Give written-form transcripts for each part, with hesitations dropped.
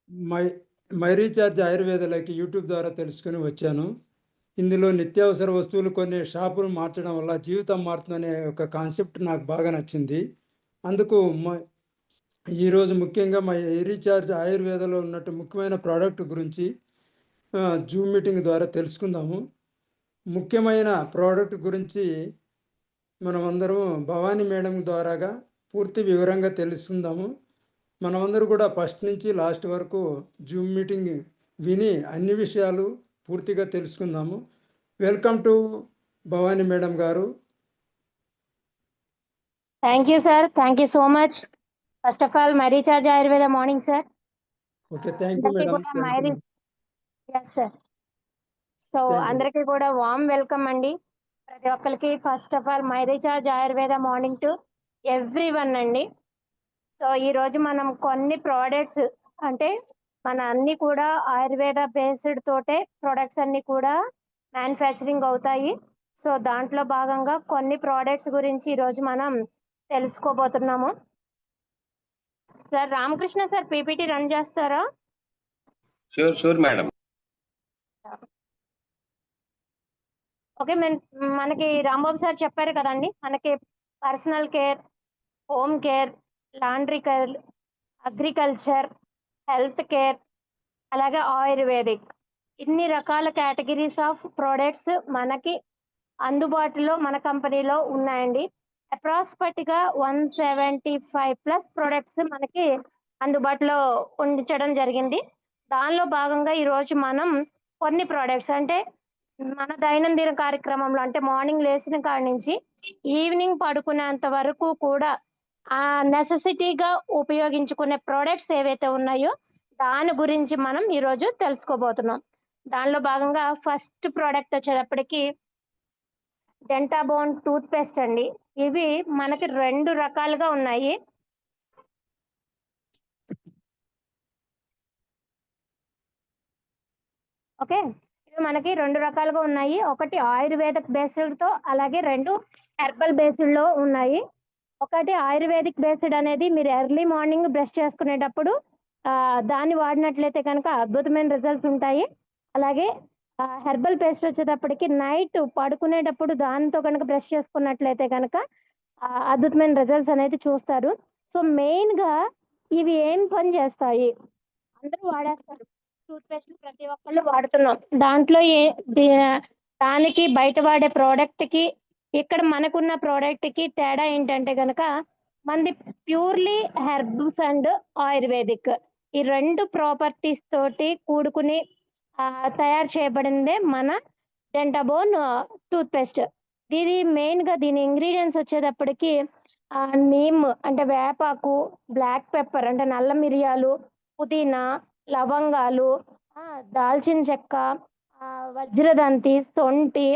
My my recharge ఆయుర్వేదలోకి YouTube ద్వారా తెలుసుకుని వచ్చాను. ఇందులో నిత్యావసర వస్తువులు కొన్ని షాపులు మార్చడం వల్ల జీవితం మారుతుందనే ఒక కాన్సెప్ట్ నాకు బాగా నచ్చింది. అందుకు ఈరోజు ముఖ్యంగా మై రీఛార్జ్ ఆయుర్వేదలో ఉన్నట్టు ముఖ్యమైన ప్రోడక్ట్ గురించి జూమ్ మీటింగ్ ద్వారా తెలుసుకుందాము. ముఖ్యమైన ప్రోడక్ట్ గురించి మనమందరం భవానీ మేడం ద్వారాగా పూర్తి వివరంగా తెలుసుకుందాము. మనమందరూ కూడా ఫస్ట్ నుంచి లాస్ట్ వరకు జూమ్ మీటింగ్ విని అన్ని విషయాలు పూర్తిగా తెలుసుకుందాము. వెల్కమ్ టు భవానీ మేడం గారు. Thank you sir, thank you so much. First of all my recharge Ayurveda morning sir. Okay, thank you madam. Yes sir. So అందరికీ కూడా వామ్ వెల్కమ్ అండి. ప్రతి ఒక్కరికి first of all my recharge Ayurveda morning to everyone అండి. So ఈ రోజు మనం కొన్ని ప్రోడక్ట్స్ అంటే మన అన్ని కూడా ఆయుర్వేద బేస్డ్ తోటే ప్రొడక్ట్స్ అన్ని కూడా మ్యానుఫ్యాక్చరింగ్ అవుతాయి. సో దాంట్లో భాగంగా కొన్ని ప్రోడక్ట్స్ గురించి ఈరోజు మనం తెలుసుకోబోతున్నాము. Sir Ramakrishna sir PPT run చేస్తారా? Sure madam. ఓకే, మనకి రాంబాబు సార్ చెప్పారు కదండి, మనకి personal care, home care, laundry care, agriculture, health care, అలాగే ఆయుర్వేదిక్, ఇన్ని రకాల కేటగిరీస్ ఆఫ్ ప్రోడక్ట్స్ మనకి అందుబాటులో మన కంపెనీలో ఉన్నాయండి. అప్రాక్సిమేట్గా 175+ ప్రొడక్ట్స్ మనకి అందుబాటులో ఉంచడం జరిగింది. దానిలో భాగంగా ఈరోజు మనం కొన్ని ప్రోడక్ట్స్ అంటే మన దైనందిన కార్యక్రమంలో అంటే మార్నింగ్ లేచిన కాడి నుంచి ఈవినింగ్ పడుకునేంత వరకు కూడా నెసెసిటీగా ఉపయోగించుకునే ప్రోడక్ట్స్ ఏవైతే ఉన్నాయో దాని గురించి మనం ఈరోజు తెలుసుకోబోతున్నాం. దానిలో భాగంగా ఫస్ట్ ప్రోడక్ట్ వచ్చేటప్పటికి డెంటాబోన్ టూత్ పేస్ట్ అండి. ఇవి మనకి 2 రకాలుగా ఉన్నాయి. ఓకే, ఇవి మనకి 2 రకాలుగా ఉన్నాయి. ఒకటి ఆయుర్వేదిక్ బేస్డ్ తో, అలాగే 2 హెర్బల్ బేస్డ్ లో ఉన్నాయి. ఒకటి ఆయుర్వేదిక్ బేస్డ్ అనేది మీరు ఎర్లీ మార్నింగ్ బ్రష్ చేసుకునేటప్పుడు దాన్ని వాడినట్లయితే కనుక అద్భుతమైన రిజల్ట్స్ ఉంటాయి. అలాగే హెర్బల్ పేస్ట్ వచ్చేటప్పటికి నైట్ పడుకునేటప్పుడు దానితో కనుక బ్రష్ చేసుకున్నట్లయితే కనుక అద్భుతమైన రిజల్ట్స్ అనేది చూస్తారు. సో మెయిన్ గా ఇవి ఏం పని చేస్తాయి, అందరూ వాడేస్తారు టూత్ పేస్ట్, ప్రతి ఒక్కళ్ళు వాడుతున్నాం. దాంట్లో దానికి బయట వాడే ప్రోడక్ట్ కి ఇక్కడ మనకున్న ప్రోడక్ట్ కి తేడా ఏంటంటే కనుక మనది ప్యూర్లీ హెర్బ్స్ అండ్ ఆయుర్వేదిక్, ఈ 2 ప్రాపర్టీస్ తోటి కూడుకుని తయారు చేయబడిందే మన డెంటాబోన్ టూత్ పేస్ట్. ఇది మెయిన్ గా దీని ఇంగ్రీడియంట్స్ వచ్చేటప్పటికి నీమ్ అంటే వేపాకు, బ్లాక్ పెప్పర్ అంటే నల్ల మిరియాలు, పుదీనా, లవంగాలు, దాల్చిన చెక్క, వజ్రదంతి, సొంటి,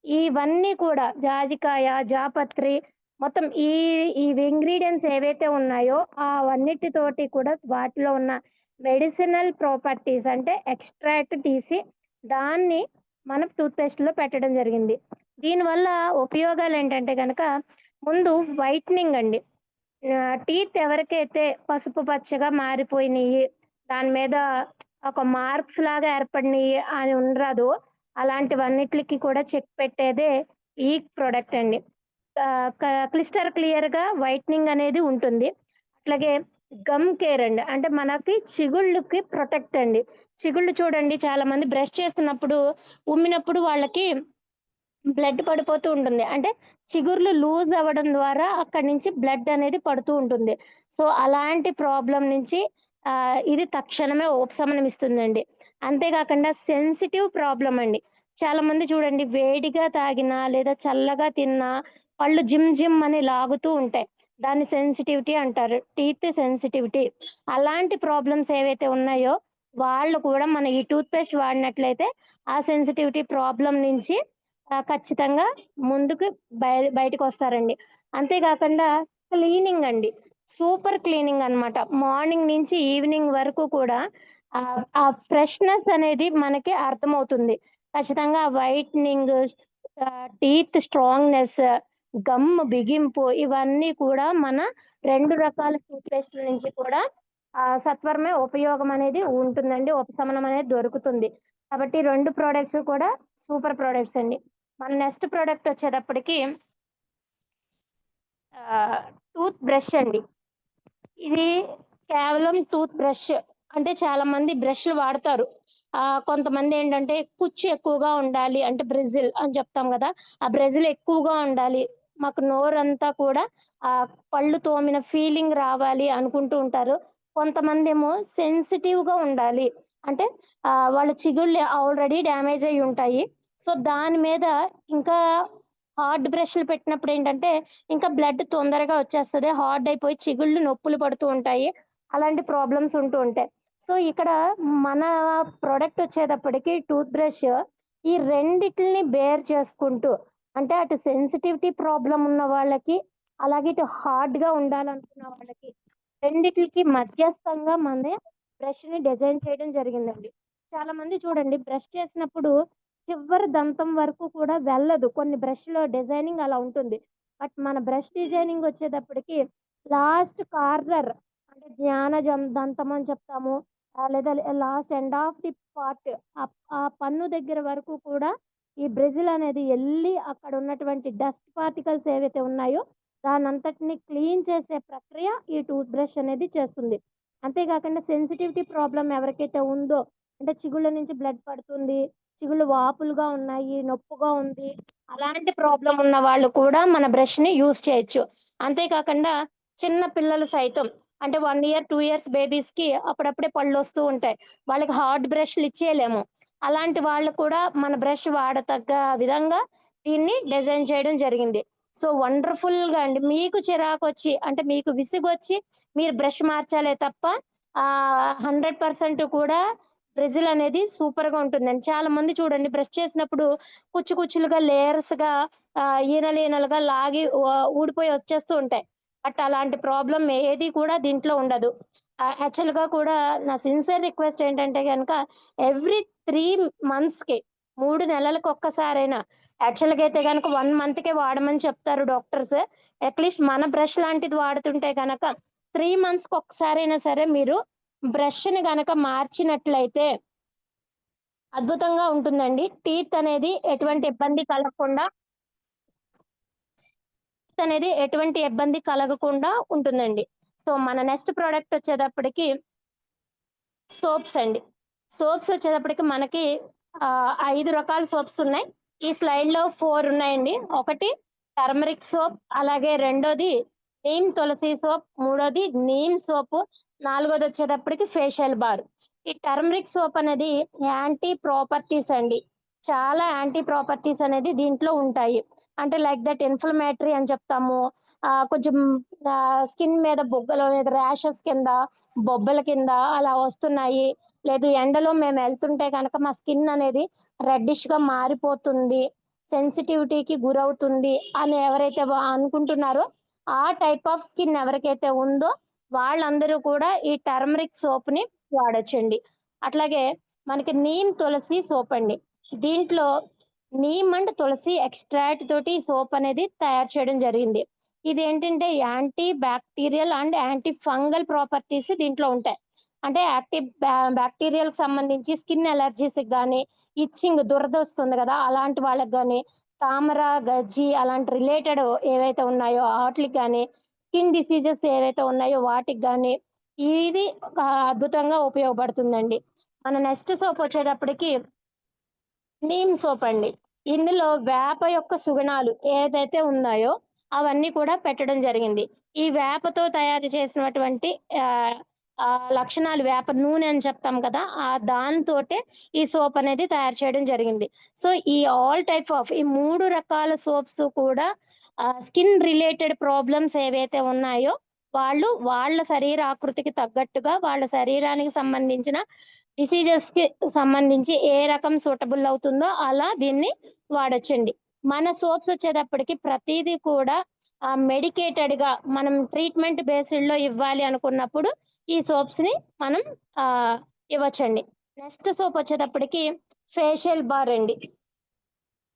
ఇవన్నీ కూడా జాజికాయ, జాపత్రి, మొత్తం ఈ ఇంగ్రీడియంట్స్ ఏవైతే ఉన్నాయో అవన్నిటితోటి కూడా వాటిలో ఉన్న మెడిసినల్ ప్రాపర్టీస్ అంటే ఎక్స్ట్రాక్ట్ తీసి దాన్ని మనం టూత్ పేస్ట్ లో పెట్టడం జరిగింది. దీనివల్ల ఉపయోగాలు ఏంటంటే కనుక ముందు వైట్నింగ్ అండి. టీత్ ఎవరికైతే పసుపు పచ్చగా మారిపోయినాయి, దాని మీద ఒక మార్క్స్ లాగా ఏర్పడినాయి అని ఉండరాదు, అలాంటివన్నిటికి కూడా చెక్ పెట్టేదే ఈ ప్రోడక్ట్ అండి. క్లిస్టర్ క్లియర్ గా వైట్నింగ్ అనేది ఉంటుంది. అట్లాగే గమ్ కేర్ అండి, అంటే మనకి చిగుళ్ళకి ప్రొటెక్ట్ అండి. చిగుళ్ళు చూడండి, చాలా మంది బ్రష్ చేస్తున్నప్పుడు ఉమ్మినప్పుడు వాళ్ళకి బ్లడ్ పడిపోతూ ఉంటుంది, అంటే చిగుర్లు లూజ్ అవ్వడం ద్వారా అక్కడి నుంచి బ్లడ్ అనేది పడుతూ ఉంటుంది. సో అలాంటి ప్రాబ్లం నుంచి ఇది తక్షణమే ఉపశమనం ఇస్తుందండి. అంతేకాకుండా సెన్సిటివ్ ప్రాబ్లం అండి, చాలా మంది చూడండి వేడిగా తాగినా లేదా చల్లగా తిన్నా పళ్ళు జిమ్ జిమ్ అని లాగుతూ ఉంటాయి, దాన్ని సెన్సిటివిటీ అంటారు, టీత్ సెన్సిటివిటీ. అలాంటి ప్రాబ్లమ్స్ ఏవైతే ఉన్నాయో వాళ్ళు కూడా మన ఈ టూత్ పేస్ట్ వాడినట్లయితే ఆ సెన్సిటివిటీ ప్రాబ్లం నుంచి ఖచ్చితంగా ముందుకు బయటకు వస్తారండి. అంతేకాకుండా క్లీనింగ్ అండి, సూపర్ క్లీనింగ్ అన్నమాట. మార్నింగ్ నుంచి ఈవినింగ్ వరకు కూడా ఆ ఫ్రెష్నెస్ అనేది మనకి అర్థమవుతుంది. ఖచ్చితంగా వైట్నింగ్, టీత్ స్ట్రాంగ్నెస్, గమ్ బిగింపు ఇవన్నీ కూడా మన 2 రకాల టూత్ పేస్ట్ నుంచి కూడా సత్వరమే ఉపయోగం అనేది ఉంటుందండి. ఉపశమనం అనేది దొరుకుతుంది. కాబట్టి 2 ప్రొడక్ట్స్ కూడా సూపర్ ప్రొడక్ట్స్ అండి. మన నెక్స్ట్ ప్రొడక్ట్ వచ్చేటప్పటికి టూత్ బ్రష్ అండి. ఇది కేవలం టూత్ బ్రష్. అంటే చాలా మంది బ్రష్లు వాడతారు. కొంతమంది ఏంటంటే కుచ్చు ఎక్కువగా ఉండాలి అంటే బ్రిజిల్ అని చెప్తాం కదా, ఆ బ్రిజిల్ ఎక్కువగా ఉండాలి, మాకు నోరంతా కూడా పళ్ళు తోమిన ఫీలింగ్ రావాలి అనుకుంటూ ఉంటారు. కొంతమంది ఏమో సెన్సిటివ్ గా ఉండాలి అంటే వాళ్ళ చిగుళ్ళు ఆల్రెడీ డ్యామేజ్ అయి ఉంటాయి. సో దాని మీద ఇంకా హార్డ్ బ్రష్లు పెట్టినప్పుడు ఏంటంటే ఇంకా బ్లడ్ తొందరగా వచ్చేస్తది. హార్డ్ అయిపోయి చిగుళ్ళు నొప్పులు పడుతూ ఉంటాయి. అలాంటి ప్రాబ్లమ్స్ ఉంటూ ఉంటాయి. సో ఇక్కడ మన ప్రొడక్ట్ వచ్చేటప్పటికి టూత్ బ్రష్ ఈ రెండిటిని బేర్ చేసుకుంటూ అంటే అటు సెన్సిటివిటీ ప్రాబ్లం ఉన్న వాళ్ళకి, అలాగే ఇటు హార్డ్ గా ఉండాలనుకున్న వాళ్ళకి రెండిటికి మధ్యస్థంగా మన బ్రష్ ని డిజైన్ చేయడం జరిగిందండి. చాలా మంది చూడండి బ్రష్ చేసినప్పుడు చివరి దంతం వరకు కూడా వెళ్ళదు. కొన్ని బ్రష్ లో డిజైనింగ్ అలా ఉంటుంది. బట్ మన బ్రష్ డిజైనింగ్ వచ్చేటప్పటికి లాస్ట్ కార్నర్ అంటే దంతం అని చెప్తాము. లేదా last end of the part ఆ పన్ను దగ్గర వరకు కూడా ఈ బ్రెజిల్ అనేది వెళ్ళి అక్కడ ఉన్నటువంటి డస్ట్ పార్టికల్స్ ఏవైతే ఉన్నాయో దానంతటిని క్లీన్ చేసే ప్రక్రియ ఈ టూత్ బ్రష్ అనేది చేస్తుంది. అంతేకాకుండా సెన్సిటివిటీ ప్రాబ్లం ఎవరికైతే ఉందో అంటే చిగుళ్ళ నుంచి బ్లడ్ పడుతుంది, చిగుళ్ళు వాపులుగా ఉన్నాయి, నొప్పుగా ఉంది, అలాంటి ప్రాబ్లం ఉన్న వాళ్ళు కూడా మన బ్రష్ ని యూజ్ చేయొచ్చు. అంతేకాకుండా చిన్న పిల్లలు సైతం అంటే 1 ఇయర్ 2 ఇయర్స్ బేబీస్ కి అప్పుడప్పుడే పళ్ళు వస్తూ ఉంటాయి. వాళ్ళకి హార్డ్ బ్రష్లు ఇచ్చేయలేము. అలాంటి వాళ్ళు కూడా మన బ్రష్ వాడతగ్గ విధంగా దీన్ని డిజైన్ చేయడం జరిగింది. సో వండర్ఫుల్ గా అండి. మీకు చిరాకు వచ్చి అంటే మీకు విసుగొచ్చి మీరు బ్రష్ మార్చాలే తప్ప 100% కూడా బ్రెజిల్ అనేది సూపర్ గా ఉంటుందండి. చాలా మంది చూడండి బ్రష్ చేసినప్పుడు కుచ్చు కుచ్చులుగా లేయర్స్ గా ఈనలుగా లాగి ఊడిపోయి వచ్చేస్తూ ఉంటాయి. బట్ అలాంటి ప్రాబ్లం ఏది కూడా దీంట్లో ఉండదు. యాక్చువల్ గా కూడా నా సిన్సియర్ రిక్వెస్ట్ ఏంటంటే కనుక ఎవ్రీ 3 months కి 3 నెలలకు ఒక్కసారైనా, యాక్చువల్గా అయితే కనుక 1 month కే వాడమని చెప్తారు డాక్టర్స్. అట్లీస్ట్ మన బ్రష్ లాంటిది వాడుతుంటే కనుక 3 months కి ఒక్కసారైనా సరే మీరు బ్రష్ ని గనక మార్చినట్లయితే అద్భుతంగా ఉంటుందండి. టీత్ అనేది ఎటువంటి ఇబ్బంది కలగకుండా ఉంటుందండి. సో మన నెక్స్ట్ ప్రోడక్ట్ వచ్చేటప్పటికి సోప్స్ అండి. సోప్స్ వచ్చేటప్పటికి మనకి 5 రకాల సోప్స్ ఉన్నాయి. ఈ స్లైడ్ లో 4 ఉన్నాయండి. ఒకటి టర్మరిక్ సోప్, అలాగే రెండోది నీమ్ తులసి సోప్, మూడోది నీమ్ సోప్, నాలుగోది వచ్చేటప్పటికి ఫేషియల్ బార్. ఈ టర్మరిక్ సోప్ అనేది యాంటీ ప్రాపర్టీస్ అండి. చాలా యాంటీ ప్రాపర్టీస్ అనేది దీంట్లో ఉంటాయి. అంటే లైక్ దట్ ఇన్ఫ్లమేటరీ అని చెప్తాము. కొంచెం స్కిన్ మీద బొగ్గల మీద ర్యాషెస్ కింద, బొబ్బల కింద అలా వస్తున్నాయి. లేదు ఎండలో మేము వెళ్తుంటే కనుక మా స్కిన్ అనేది రెడ్డిష్ గా మారిపోతుంది, సెన్సిటివిటీకి గురవుతుంది అని ఎవరైతే అనుకుంటున్నారో ఆ టైప్ ఆఫ్ స్కిన్ ఎవరికైతే ఉందో వాళ్ళందరూ కూడా ఈ టర్మరిక్ సోప్ ని వాడొచ్చండి. అట్లాగే మనకి నీమ్ తులసి సోప్ అండి. దీంట్లో నీమ్ అండ్ తులసి ఎక్స్ట్రాక్ట్ తోటి సోప్ అనేది తయారు చేయడం జరిగింది. ఇది ఏంటంటే anti bacterial and anti fungal properties దీంట్లో ఉంటాయి. అంటే యాక్టివ్ బ్యాక్టీరియల్ సంబంధించి స్కిన్ ఎలర్జీస్ కానీ, ఇచ్చింగ్ దురద వస్తుంది కదా అలాంటి వాళ్ళకి కానీ, తామర గజ్జి అలాంటి రిలేటెడ్ ఏవైతే ఉన్నాయో వాటికి కానీ, స్కిన్ డిసీజెస్ ఏవైతే ఉన్నాయో వాటికి కానీ ఇది అద్భుతంగా ఉపయోగపడుతుందండి. మన నెక్స్ట్ సోప్ వచ్చేటప్పటికి నీమ్ సోప్ అండి. ఇందులో వేప యొక్క సుగుణాలు ఏదైతే ఉన్నాయో అవన్నీ కూడా పెట్టడం జరిగింది. ఈ వేపతో తయారు చేసినటువంటి లక్షణాలు, వేప నూనె అని చెప్తాం కదా, దాంతోటే ఈ సోప్ అనేది తయారు చేయడం జరిగింది. సో ఈ ఆల్ టైప్ ఆఫ్ ఈ 3 రకాల సోప్స్ కూడా స్కిన్ రిలేటెడ్ ప్రాబ్లమ్స్ ఏవైతే ఉన్నాయో వాళ్ళు వాళ్ళ శరీర ఆకృతికి తగ్గట్టుగా వాళ్ళ శరీరానికి సంబంధించిన డిసీజెస్ కి సంబంధించి ఏ రకం సూటబుల్ అవుతుందో అలా దీన్ని వాడొచ్చండి. మన సోప్స్ వచ్చేటప్పటికి ప్రతిదీ కూడా మెడికేటెడ్ గా మనం ట్రీట్మెంట్ బేస్డ్ లో ఇవ్వాలి అనుకున్నప్పుడు ఈ సోప్స్ ని మనం ఇవ్వచ్చండి. నెక్స్ట్ సోప్ వచ్చేటప్పటికి ఫేషియల్ బార్ అండి.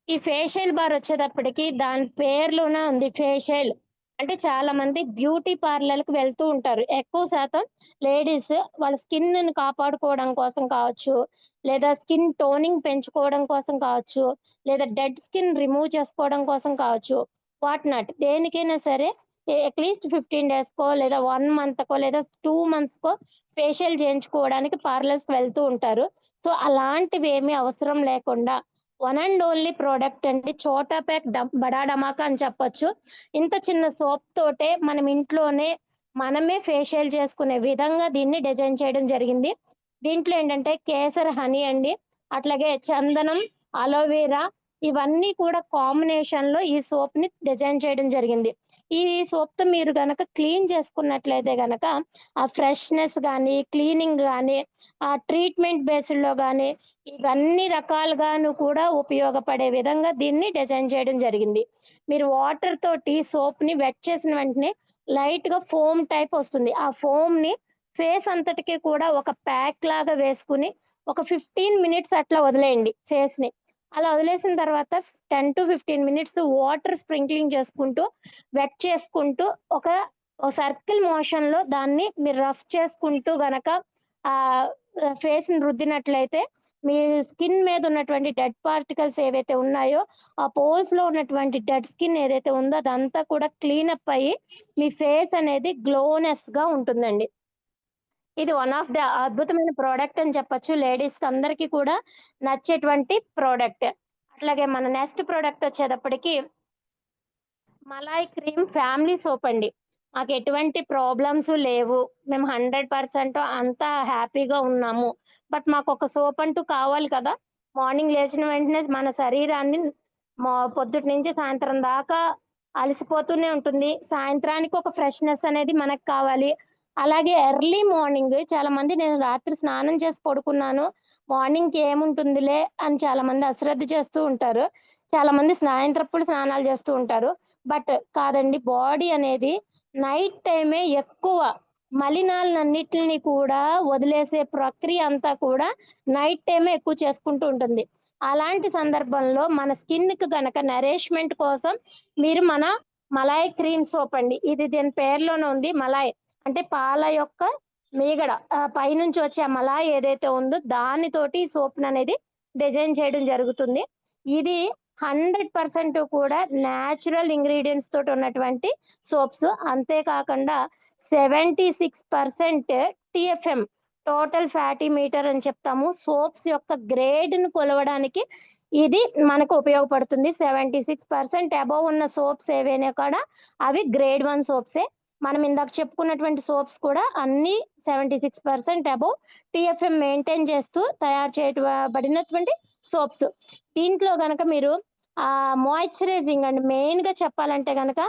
ఈ ఫేషియల్ బార్ వచ్చేటప్పటికి దాని పేర్లోనే ఉంది ఫేషియల్. అంటే చాలా మంది బ్యూటీ పార్లర్‌కి వెళ్తూ ఉంటారు. ఎక్కువ శాతం లేడీస్ వాళ్ళ స్కిన్‌ని కాపాడుకోవడం కోసం కావచ్చు, లేదా స్కిన్ టోనింగ్ పెంచుకోవడం కోసం కావచ్చు, లేదా డెడ్ స్కిన్ రిమూవ్ చేసుకోవడం కోసం కావచ్చు. వాట్ నాట్ దేనికైనా సరే అట్‌లీస్ట్ 15 డేస్‌కో లేదా 1 మంత్‌కో లేదా 2 మంత్స్‌కో ఫేషియల్ చేయించుకోవడానికి పార్లర్స్‌కి వెళ్తూ ఉంటారు. సో, అలాంటివేమీ అవసరం లేకుండా వన్ అండ్ ఓన్లీ ప్రోడక్ట్ అండి. చోటా ప్యాక్ బడా ధమాకా అని చెప్పొచ్చు. ఇంత చిన్న సోప్ తోటే మనం ఇంట్లోనే మనమే ఫేషియల్ చేసుకునే విధంగా దీన్ని డిజైన్ చేయడం జరిగింది. దీంట్లో ఏంటంటే కేసర్ హనీ అండి, అట్లాగే చందనం, అలోవెరా ఇవన్నీ కూడా కాంబినేషన్‌లో ఈ సోప్‌ని డిజైన్ చేయడం జరిగింది. ఈ సోప్‌తో మీరు గనక క్లీన్ చేసుకున్నట్లయితే గనక ఆ ఫ్రెష్‌నెస్ గానీ, క్లీనింగ్ గానీ, ఆ ట్రీట్మెంట్ బేస్డ్‌లో గానీ ఇవన్నీ రకాలుగాను కూడా ఉపయోగపడే విధంగా దీన్ని డిజైన్ చేయడం జరిగింది. మీరు వాటర్ తోటి సోప్‌ని వెట్ చేసిన వెంటనే లైట్‌గా ఫోమ్ టైప్ వస్తుంది. ఆ ఫోమ్‌ని ఫేస్ అంతటికి కూడా ఒక ప్యాక్ లాగా వేసుకొని ఒక 15 మినిట్స్ అట్లా వదిలేయండి ఫేస్‌ని. అలా వదిలేసిన తర్వాత 10-15 మినిట్స్ వాటర్ స్ప్రింక్లింగ్ చేసుకుంటూ, వెట్ చేసుకుంటూ ఒక సర్కిల్ మోషన్‌లో దాన్ని మీరు రఫ్ చేసుకుంటూ గనక ఆహ్, ఫేస్‌ని రుద్దినట్లయితే మీ స్కిన్ మీద ఉన్నటువంటి డెడ్ పార్టికల్స్ ఏవైతే ఉన్నాయో, ఆ పోర్స్‌లో ఉన్నటువంటి డెడ్ స్కిన్ ఏదైతే ఉందో అదంతా కూడా క్లీనప్ అయ్యి మీ ఫేస్ అనేది గ్లోనెస్‌గా ఉంటుందండి. ఇది వన్ ఆఫ్ ద అద్భుతమైన ప్రోడక్ట్ అని చెప్పొచ్చు. లేడీస్‌కి అందరికీ కూడా నచ్చేటువంటి ప్రోడక్ట్. అట్లాగే మన నెక్స్ట్ ప్రోడక్ట్ వచ్చేటప్పటికి మలాయ్ క్రీమ్ ఫ్యామిలీ సోప్ అండి. మాకు ఎటువంటి ప్రాబ్లమ్స్ లేవు. మేము 100% అంతా హ్యాపీగా ఉన్నాము. బట్ మాకొక సోప్ అంటూ కావాలి కదా! మార్నింగ్ లేచిన వెంటనే మన శరీరాన్ని పొద్దుటి నుంచి సాయంత్రం దాకా అలసిపోతూనే ఉంటుంది. సాయంత్రానికి ఒక ఫ్రెష్‌నెస్ అనేది మనకు కావాలి. అలాగే ఎర్లీ మార్నింగ్ చాలామంది నేను రాత్రి స్నానం చేసి పడుకున్నాను. మార్నింగ్‌కి ఏముంటుందిలే అని చాలామంది అశ్రద్ధ చేస్తూ ఉంటారు. చాలామంది సాయంత్రప్పుడు స్నానాలు చేస్తూ ఉంటారు. బట్ కాదండి. బాడీ అనేది నైట్ టైమే ఎక్కువ మలినాలన్నిటిని కూడా వదిలేసే ప్రక్రియ అంతా కూడా నైట్ టైమే ఎక్కువ చేసుకుంటూ ఉంటుంది. అలాంటి సందర్భంలో మన స్కిన్‌కి గనక నరిష్‌మెంట్ కోసం మీరు మన మలాయ్ క్రీమ్ సోప్ అండి. ఇది దీని పేరులోనే ఉంది మలాయ్. అంటే పాల యొక్క మీగడ పైనుంచి వచ్చే ఆ మలాయ్ ఏదైతే ఉందో దానితోటి ఈ సోప్‌ననేది డిజైన్ చేయడం జరుగుతుంది. ఇది 100% కూడా న్యాచురల్ ఇంగ్రీడియెంట్స్ తోటి ఉన్నటువంటి సోప్స్. అంతే కాకుండా 76% టీఎఫ్ఎం టోటల్ ఫ్యాటీ మీటర్ అని చెప్తాము. సోప్స్ యొక్క గ్రేడ్‌ని కొలవడానికి ఇది మనకు ఉపయోగపడుతుంది. 76% అబోవ్ ఉన్న సోప్స్ ఏవైనా కూడా అవి గ్రేడ్ 1 సోప్సే. మనం ఇందాక చెప్పుకున్నటువంటి సోప్స్ కూడా అన్నీ 76% అబోవ్ టీఎఫ్ఎం మెయింటైన్ చేస్తూ తయారు చేయబడినటువంటి సోప్స్. దీంట్లో గనక మీరు మాయిశ్చరైజింగ్ అండి. మెయిన్‌గా చెప్పాలంటే గనక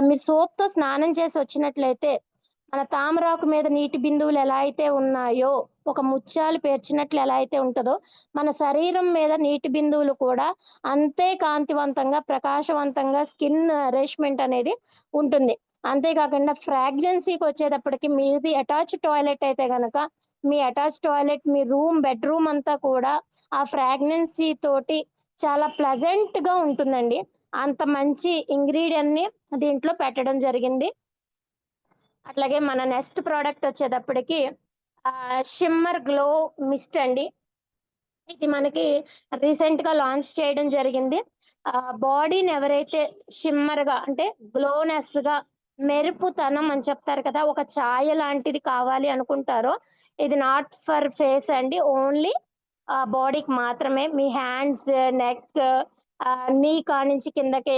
మీరు సోప్‌తో స్నానం చేసి వచ్చినట్లయితే మన తామరాకు మీద నీటి బిందువులు ఎలా అయితే ఉన్నాయో, ఒక ముత్యాలు పేర్చినట్లు ఎలా అయితే ఉంటదో, మన శరీరం మీద నీటి బిందువులు కూడా అంతే కాంతివంతంగా, ప్రకాశవంతంగా స్కిన్ నరిష్‌మెంట్ అనేది ఉంటుంది. అంతే కాకుండా ఫ్రాగ్రెన్సీ‌కొచ్చేటప్పటికి మీది అటాచ్డ్ టాయిలెట్ అయితే గనక, మీ అటాచ్డ్ టాయిలెట్, మీ బెడ్‌రూమ్ అంతా కూడా ఆ ఫ్రాగ్రెన్సీ తోటి చాలా ప్లెజెంట్‌గా ఉంటుందండి. అంత మంచి ఇంగ్రీడియెంట్‌ని దీంట్లో పెట్టడం జరిగింది. అట్లాగే మన నెక్స్ట్ ప్రోడక్ట్ వచ్చేటప్పటికి షిమ్మర్ గ్లో మిస్ట్ అండి. ఇది మనకి రీసెంట్‌గా లాంచ్ చేయడం జరిగింది. బాడీని ఎవరైతే షిమ్మర్‌గా అంటే గ్లోనెస్‌గా మెరుపుతనం అని చెప్తారు కదా! ఒక ఛాయ లాంటిది కావాలి అనుకుంటారో, ఇది నాట్ ఫర్ ఫేస్ అండి. ఓన్లీ బాడీకి మాత్రమే. మీ హ్యాండ్స్, నెక్ నీ కాడ్నుంచి కిందకి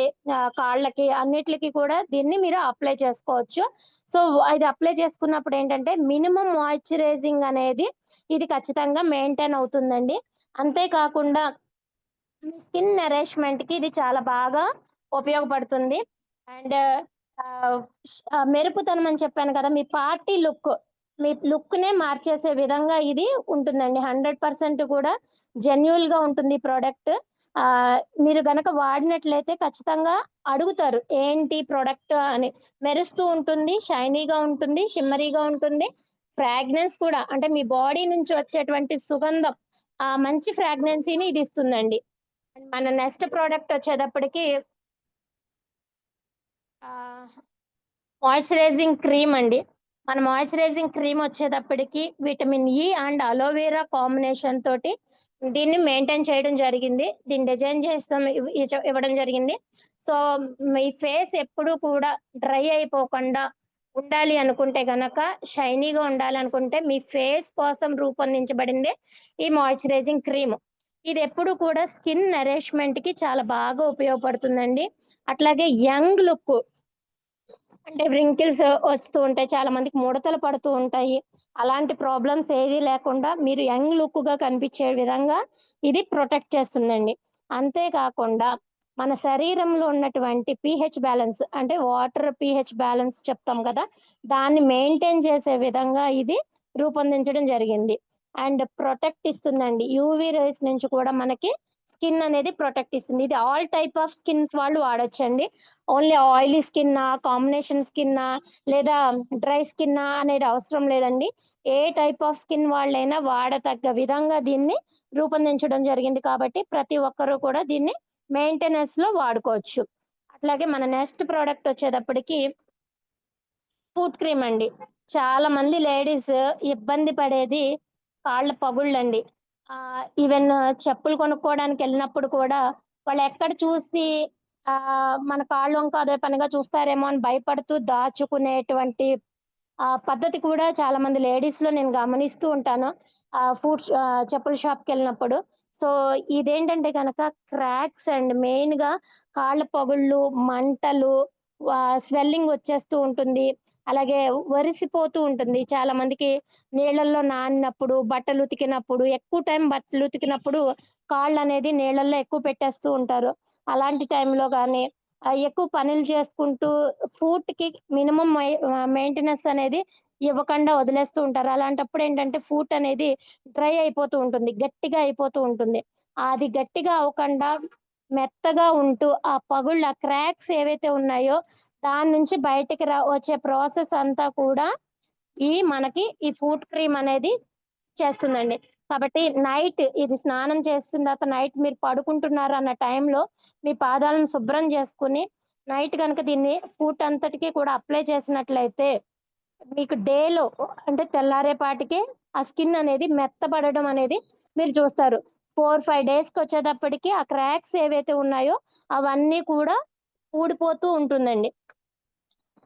కాళ్ళకి అన్నిట్లికి కూడా దీన్ని మీరు అప్లై చేసుకోవచ్చు. సో, ఇది అప్లై చేసుకున్నప్పుడు ఏంటంటే మినిమమ్ మాయిశ్చరైజింగ్ అనేది ఇది ఖచ్చితంగా మెయింటైన్ అవుతుందండి. అంతే కాకుండా మీ స్కిన్ నరిష్‌మెంట్‌కి ఇది చాలా బాగా ఉపయోగపడుతుంది. అండ్ మెరుపుతనం అని చెప్పాను కదా! మీ లుక్‌నే మార్చేసే విధంగా ఇది ఉంటుందండి. 100% కూడా జెన్యూన్‌గా ఉంటుంది ఈ ప్రొడక్ట్. మీరు గనక వాడినట్లయితే ఖచ్చితంగా అడుగుతారు. ఏంటి ప్రొడక్ట్ అని. మెరుస్తూ ఉంటుంది, షైనీగా ఉంటుంది, షిమ్మరీగా ఉంటుంది. ఫ్రాగ్రెన్స్ కూడా అంటే మీ బాడీ నుంచి వచ్చేటువంటి సుగంధం మంచి ఫ్రాగ్రెన్సీని ఇది ఇస్తుందండి. మన నెక్స్ట్ ప్రోడక్ట్ వచ్చేటప్పటికి మాయిశ్చరైజింగ్ క్రీమ్ అండి. మన మాయిశ్చరైజింగ్ క్రీమ్ వచ్చేటప్పటికి vitamin E and aloe vera combination తోటి దీన్ని మెయింటైన్ చేయడం జరిగింది. దీన్ని డిజైన్ చేస్తాం ఇవ్వడం జరిగింది. సో మీ ఫేస్ ఎప్పుడు కూడా డ్రై అయిపోకుండా ఉండాలి అనుకుంటే గనక, షైనీగా ఉండాలి అనుకుంటే మీ ఫేస్ కోసం రూపొందించబడిందే ఈ మాయిశ్చరైజింగ్ క్రీమ్. ఇది ఎప్పుడు కూడా స్కిన్ నరిష్మెంట్ కి చాలా బాగా ఉపయోగపడుతుందండి. అట్లాగే యంగ్ లుక్, అంటే వ్రింకిల్స్ వస్తూ ఉంటాయి, చాలా మందికి ముడతలు పడుతూ ఉంటాయి. అలాంటి ప్రాబ్లమ్స్ ఏది లేకుండా మీరు యంగ్ లుక్ గా కనిపించే విధంగా ఇది ప్రొటెక్ట్ చేస్తుందండి. అంతేకాకుండా మన శరీరంలో ఉన్నటువంటి pH బ్యాలెన్స్, అంటే వాటర్ pH బ్యాలెన్స్ చెప్తాం కదా, దాన్ని మెయింటైన్ చేసే విధంగా ఇది రూపొందించడం జరిగింది. అండ్ ప్రొటెక్ట్ ఇస్తుందండి. యూవీ రేస్ నుంచి కూడా మనకి స్కిన్ అనేది ప్రొటెక్ట్ ఇస్తుంది. ఇది ఆల్ టైప్ ఆఫ్ స్కిన్స్ వాళ్ళు వాడొచ్చండి. Only oily skin, combination skin, లేదా డ్రై స్కిన్ అనేది అవసరం లేదండి. ఏ టైప్ ఆఫ్ స్కిన్ వాళ్ళైనా వాడతగ్గ విధంగా దీన్ని రూపొందించడం జరిగింది. కాబట్టి ప్రతి ఒక్కరూ కూడా దీన్ని మెయింటెనెన్స్ లో వాడుకోవచ్చు. అట్లాగే మన నెక్స్ట్ ప్రోడక్ట్ వచ్చేటప్పటికి ఫుట్ క్రీమ్ అండి. చాలా మంది లేడీస్ ఇబ్బంది పడేది కాళ్ళ పగుళ్ళండి. ఈవెన్ చెప్పులు కొనుక్కోవడానికి వెళ్ళినప్పుడు కూడా వాళ్ళు ఎక్కడ చూసి మన కాళ్ళు వంక అదే పనిగా చూస్తారేమో అని భయపడుతూ దాచుకునేటువంటి పద్ధతి కూడా చాలా మంది లేడీస్ లో నేను గమనిస్తూ ఉంటాను. చెప్పుల షాప్ కి వెళ్ళినప్పుడు. సో ఇదేంటంటే కనుక క్రాక్స్ అండ్ మెయిన్ గా కాళ్ళ పగుళ్ళు, మంటలు, స్వెల్లింగ్ వచ్చేస్తూ ఉంటుంది. అలాగే వరిసిపోతూ ఉంటుంది. చాలా మందికి నీళ్ళల్లో నానినప్పుడు, బట్టలు ఉతికినప్పుడు, ఎక్కువ టైం బట్టలు ఉతికినప్పుడు కాళ్ళు అనేది నీళ్ళల్లో ఎక్కువ పెట్టేస్తూ ఉంటారు. అలాంటి టైంలో కానీ ఎక్కువ పనులు చేసుకుంటూ ఫుట్ కి మినిమం మెయింటెనెన్స్ అనేది ఇవ్వకుండా వదిలేస్తూ ఉంటారు. అలాంటప్పుడు ఏంటంటే ఫుట్ అనేది డ్రై అయిపోతూ ఉంటుంది, గట్టిగా అయిపోతూ ఉంటుంది. అది గట్టిగా అవ్వకుండా మెత్తగా ఉంటూ ఆ పగుళ్ళ క్రాక్స్ ఏవైతే ఉన్నాయో దాని నుంచి బయటికి వచ్చే ప్రాసెస్ అంతా కూడా మనకి ఈ ఫుట్ క్రీమ్ అనేది చేస్తుందండి. కాబట్టి నైట్ ఇది స్నానం చేసిన తర్వాత నైట్ మీరు పడుకుంటున్నారు అన్న టైంలో మీ పాదాలను శుభ్రం చేసుకుని నైట్ కనుక దీన్ని ఫుట్ అంతటికి కూడా అప్లై చేసినట్లయితే మీకు డేలో, అంటే తెల్లారేపాటికి ఆ స్కిన్ అనేది మెత్తబడడం అనేది మీరు చూస్తారు. 4-5 days కి వచ్చేటప్పటికి ఆ క్రాక్స్ ఏవైతే ఉన్నాయో అవన్నీ కూడా ఊడిపోతూ ఉంటుందండి.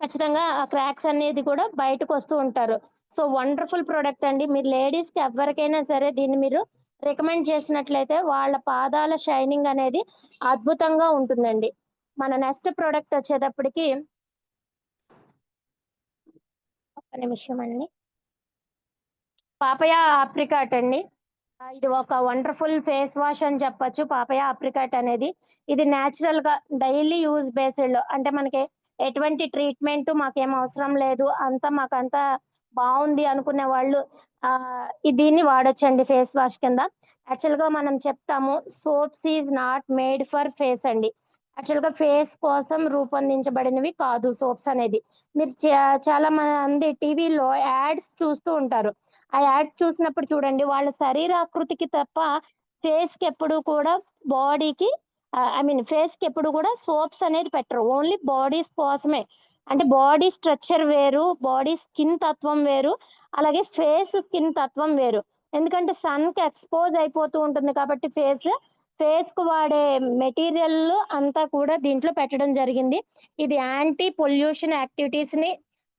ఖచ్చితంగా ఆ క్రాక్స్ అనేది కూడా బయటకు వస్తూ ఉంటారు. సో వండర్ఫుల్ ప్రోడక్ట్ అండి. మీరు లేడీస్ కి ఎవరికైనా సరే దీన్ని మీరు రికమెండ్ చేసినట్లయితే వాళ్ళ పాదాల షైనింగ్ అనేది అద్భుతంగా ఉంటుందండి. మన నెక్స్ట్ ప్రోడక్ట్ వచ్చేటప్పటికి ఒక్క నిమిషం అండి. పాపయా ఆప్రికాట్ అండి. ఇది ఒక వండర్ఫుల్ ఫేస్ వాష్ అని చెప్పొచ్చు. పాపయా ఆప్రికాట్ అనేది ఇది న్యాచురల్ గా డైలీ యూజ్ బేస్డ్, అంటే మనకి ఎటువంటి ట్రీట్మెంట్ మాకేం అవసరం లేదు, మాకంతా బాగుంది అనుకునే వాళ్ళు దీన్ని వాడొచ్చండి ఫేస్ వాష్ కింద. యాక్చువల్ గా మనం చెప్తాము soaps is not made for face అండి. యాక్చువల్ గా ఫేస్ కోసం రూపొందించబడినవి కాదు సోప్స్ అనేది. మీరు చాలా మంది టీవీలో యాడ్స్ చూస్తూ ఉంటారు. ఆ యాడ్స్ చూసినప్పుడు చూడండి, వాళ్ళ శరీరాకృతికి తప్ప ఫేస్ కి ఎప్పుడు కూడా బాడీకి ఫేస్ కి ఎప్పుడు కూడా సోప్స్ అనేది పెట్టరు. ఓన్లీ బాడీస్ కోసమే. అంటే బాడీ స్ట్రక్చర్ వేరు, బాడీ స్కిన్ తత్వం వేరు, అలాగే ఫేస్ స్కిన్ తత్వం వేరు. ఎందుకంటే సన్ కి ఎక్స్పోజ్ అయిపోతూ ఉంటుంది కాబట్టి ఫేస్ కు వాడే మెటీరియల్ అంతా కూడా దీంట్లో పెట్టడం జరిగింది. ఇది యాంటీ పొల్యూషన్ యాక్టివిటీస్ ని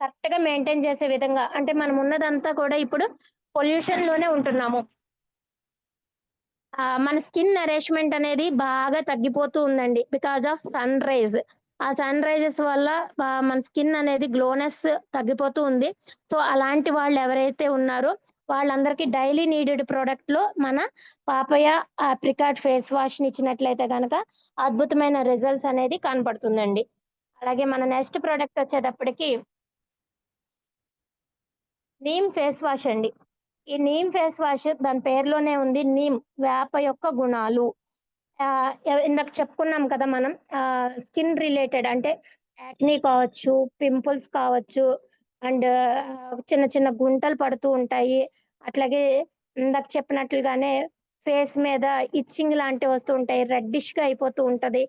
కరెక్ట్ గా మెయింటైన్ చేసే విధంగా, అంటే మనం ఉన్నదంతా కూడా ఇప్పుడు పొల్యూషన్ లోనే ఉంటున్నాము. మన స్కిన్ నరిష్మెంట్ అనేది బాగా తగ్గిపోతూ ఉందండి బికాజ్ ఆఫ్ సన్ రైజ్. ఆ సన్ రైజెస్ వల్ల మన స్కిన్ అనేది గ్లోనెస్ తగ్గిపోతూ ఉంది. సో అలాంటి వాళ్ళు ఎవరైతే ఉన్నారో వాళ్ళందరికీ డైలీ నీడెడ్ ప్రోడక్ట్ లో మన పాపయా ఆప్రికాట్ ఫేస్ వాష్ ని ఇచ్చినట్లయితే కనుక అద్భుతమైన రిజల్ట్స్ అనేది కనపడుతుందండి. అలాగే మన నెక్స్ట్ ప్రోడక్ట్ వచ్చేటప్పటికి నీమ్ ఫేస్ వాష్ అండి. ఈ నీమ్ ఫేస్ వాష్ దాని పేరులోనే ఉంది, నీమ్ వేప యొక్క గుణాలు. ఇందాక చెప్పుకున్నాం కదా మనం, స్కిన్ రిలేటెడ్ అంటే యాక్నీ కావచ్చు, పింపుల్స్ కావచ్చు, అండ్ చిన్న చిన్న గుంటలు పడుతూ ఉంటాయి. అట్లాగే ఇందాక చెప్పినట్లుగానే ఫేస్ మీద ఇచ్చింగ్ లాంటివి వస్తూ ఉంటాయి, రెడ్డిష్ గా అయిపోతూ ఉంటది.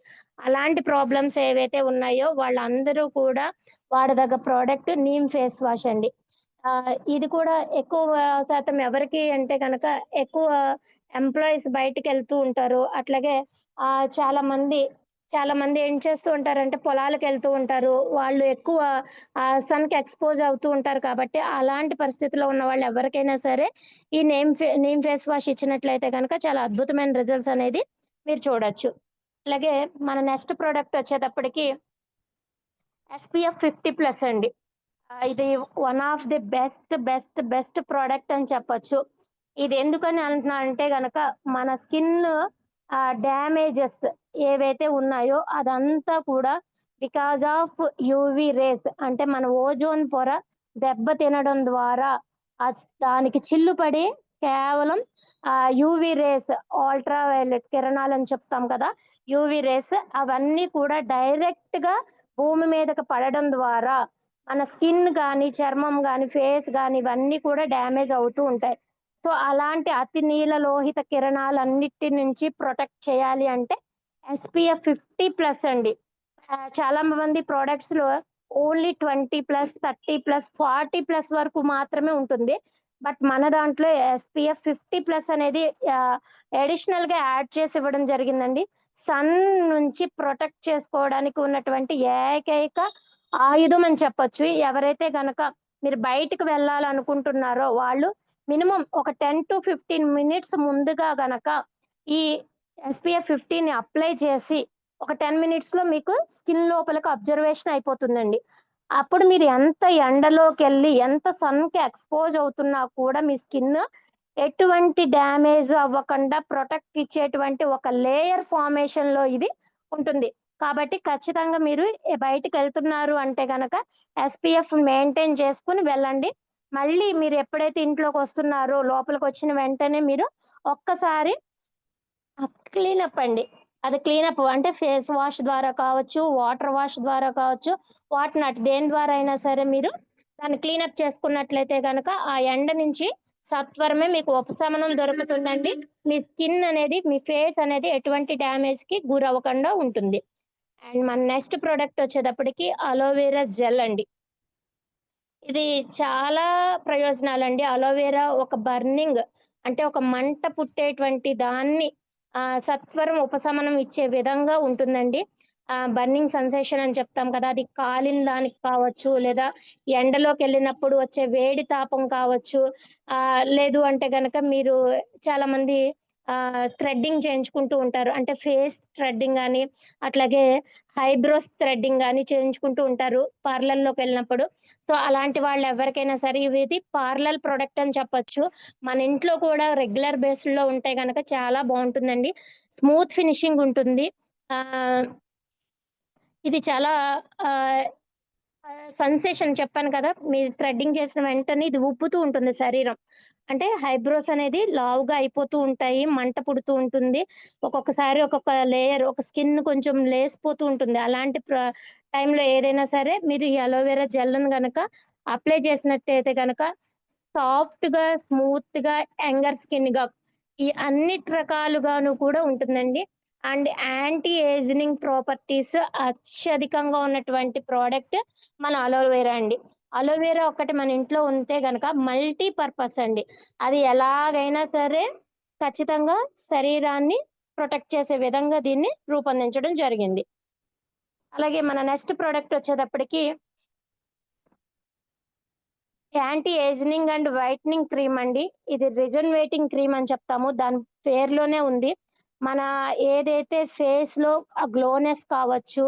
అలాంటి ప్రాబ్లమ్స్ ఏవైతే ఉన్నాయో వాళ్ళందరూ కూడా వాడదగ్గ ప్రోడక్ట్ నీమ్ ఫేస్ వాష్ అండి. ఇది కూడా ఎక్కువ శాతం ఎవరికి అంటే కనుక ఎక్కువ ఎంప్లాయీస్ బయటికి వెళ్తూ ఉంటారు. అట్లాగే చాలా మంది ఏం చేస్తూ ఉంటారంటే పొలాలకు వెళ్తూ ఉంటారు. వాళ్ళు ఎక్కువ సన్ కి ఎక్స్పోజ్ అవుతూ ఉంటారు. కాబట్టి అలాంటి పరిస్థితిలో ఉన్న వాళ్ళు ఎవరికైనా సరే ఈ నీమ్ ఫేస్ వాష్ ఇచ్చినట్లయితే కనుక చాలా అద్భుతమైన రిజల్ట్స్ అనేది మీరు చూడొచ్చు. అలాగే మన నెక్స్ట్ ప్రోడక్ట్ వచ్చేటప్పటికి SPF 50+ అండి. ఇది one of the best product అని చెప్పొచ్చు. ఇది ఎందుకని అంటున్నా అంటే గనక మన స్కిన్ డ్యామేజెస్ ఏవైతే ఉన్నాయో అదంతా కూడా బికాజ్ ఆఫ్ యూవి రేస్, అంటే మన ఓజోన్ పొర దెబ్బ తినడం ద్వారా దానికి చిల్లుపడి కేవలం యూవి రేస్, అల్ట్రా వైలెట్ కిరణాలు అని చెప్తాం కదా, యూవి రేస్ అవన్నీ కూడా డైరెక్ట్ గా భూమి మీదకి పడడం ద్వారా మన స్కిన్ కానీ, చర్మం కానీ, ఫేస్ కానీ ఇవన్నీ కూడా డ్యామేజ్ అవుతూ ఉంటాయి. సో అలాంటి అతి నీల లోహిత కిరణాలన్నిటి నుంచి ప్రొటెక్ట్ చేయాలి అంటే SPF 50+ అండి. చాలా మంది ప్రోడక్ట్స్ లో ఓన్లీ 20+, 30+, 40+ వరకు మాత్రమే ఉంటుంది. బట్ మన దాంట్లో SPF 50+ అనేది అడిషనల్ గా యాడ్ చేసి ఇవ్వడం జరిగిందండి. సన్ నుంచి ప్రొటెక్ట్ చేసుకోవడానికి ఉన్నటువంటి ఏకైక ఆయుధం అని చెప్పొచ్చు. ఎవరైతే గనక మీరు బయటకు వెళ్ళాలనుకుంటున్నారో వాళ్ళు మినిమం ఒక 10 to 15 minutes ముందుగా గనక ఈ SPF 50 అప్లై చేసి ఒక 10 minutes లో మీకు స్కిన్ లోపలికి అబ్జర్వేషన్ అయిపోతుందండి. అప్పుడు మీరు ఎంత ఎండలోకి వెళ్ళి ఎంత సన్ కి ఎక్స్పోజ్ అవుతున్నా కూడా మీ స్కిన్ ఎటువంటి డ్యామేజ్ అవ్వకుండా ప్రొటెక్ట్ ఇచ్చేటువంటి ఒక లేయర్ ఫార్మేషన్ లో ఇది ఉంటుంది. కాబట్టి ఖచ్చితంగా మీరు బయటకు వెళ్తున్నారు అంటే గనక SPF మెయింటైన్ చేసుకుని వెళ్ళండి. మళ్ళీ మీరు ఎప్పుడైతే ఇంట్లోకి వస్తున్నారో లోపలికి వచ్చిన వెంటనే మీరు ఒక్కసారి క్లీనప్ అండి. అది క్లీనప్ అంటే ఫేస్ వాష్ ద్వారా కావచ్చు, వాటర్ వాష్ ద్వారా కావచ్చు, వాట్ నాట్ దేని ద్వారా అయినా సరే మీరు దాన్ని క్లీనప్ చేసుకున్నట్లయితే కనుక ఆ ఎండ నుంచి సత్వరమే మీకు ఉపశమనం దొరుకుతుందండి. మీ స్కిన్ అనేది, మీ ఫేస్ అనేది ఎటువంటి డ్యామేజ్ కి గురవ్వకుండా ఉంటుంది. అండ్ మన నెక్స్ట్ ప్రోడక్ట్ వచ్చేటప్పటికి అలోవెరా జెల్ అండి. ఇది చాలా ప్రయోజనాలండి. అలోవెరా ఒక బర్నింగ్, అంటే ఒక మంట పుట్టేటువంటి దాన్ని సత్వరం ఉపశమనం ఇచ్చే విధంగా ఉంటుందండి. బర్నింగ్ సెన్సేషన్ అని చెప్తాం కదా, అది కాలిన దానికి కావచ్చు, లేదా ఎండలోకి వెళ్ళినప్పుడు వచ్చే వేడి తాపం కావచ్చు, లేదు అంటే గనక మీరు చాలా మంది థ్రెడ్డింగ్ చేయించుకుంటూ ఉంటారు, అంటే ఫేస్ థ్రెడ్డింగ్ కానీ అట్లాగే హైబ్రోస్ థ్రెడ్డింగ్ కానీ చేయించుకుంటూ ఉంటారు పార్లర్లోకి వెళ్ళినప్పుడు. సో అలాంటి వాళ్ళు ఎవరికైనా సరే ఇది పార్లర్ ప్రొడక్ట్ అని చెప్పొచ్చు. మన ఇంట్లో కూడా రెగ్యులర్ బేస్డ్ లో ఉంటే గనక చాలా బాగుంటుందండి. స్మూత్ ఫినిషింగ్ ఉంటుంది. ఇది చాలా సెన్సేషన్ చెప్పాను కదా, మీరు థ్రెడ్డింగ్ చేసిన వెంటనే ఇది ఉబ్బుతూ ఉంటుంది శరీరం. అంటే హైబ్రోస్ అనేది లావుగా అయిపోతూ ఉంటాయి, మంట పుడుతూ ఉంటుంది, ఒక్కొక్కసారి ఒక్కొక్క లేయర్, ఒక స్కిన్ కొంచెం లేసిపోతూ ఉంటుంది. అలాంటి టైంలో ఏదైనా సరే మీరు ఈ అలోవెరా జెల్ను గనక అప్లై చేసినట్టయితే గనక సాఫ్ట్ గా, స్మూత్ గా, యంగర్ స్కిన్ గా ఈ అన్నిటి రకాలుగాను కూడా ఉంటుందండి. అండ్ యాంటీ ఏజింగ్ ప్రాపర్టీస్ అత్యధికంగా ఉన్నటువంటి ప్రోడక్ట్ మన అలోవెరా అండి. అలోవెరా ఒకటి మన ఇంట్లో ఉంటే గనక మల్టీ పర్పస్ అండి. అది ఎలాగైనా సరే ఖచ్చితంగా శరీరాన్ని ప్రొటెక్ట్ చేసే విధంగా దీన్ని రూపొందించడం జరిగింది. అలాగే మన నెక్స్ట్ ప్రోడక్ట్ వచ్చేటప్పటికి anti ageing and whitening cream అండి. ఇది రిజనరేటింగ్ క్రీమ్ అని చెప్తాము, దాని పేరులోనే ఉంది. మన ఏదైతే ఫేస్ లో ఆ గ్లోనెస్ కావచ్చు,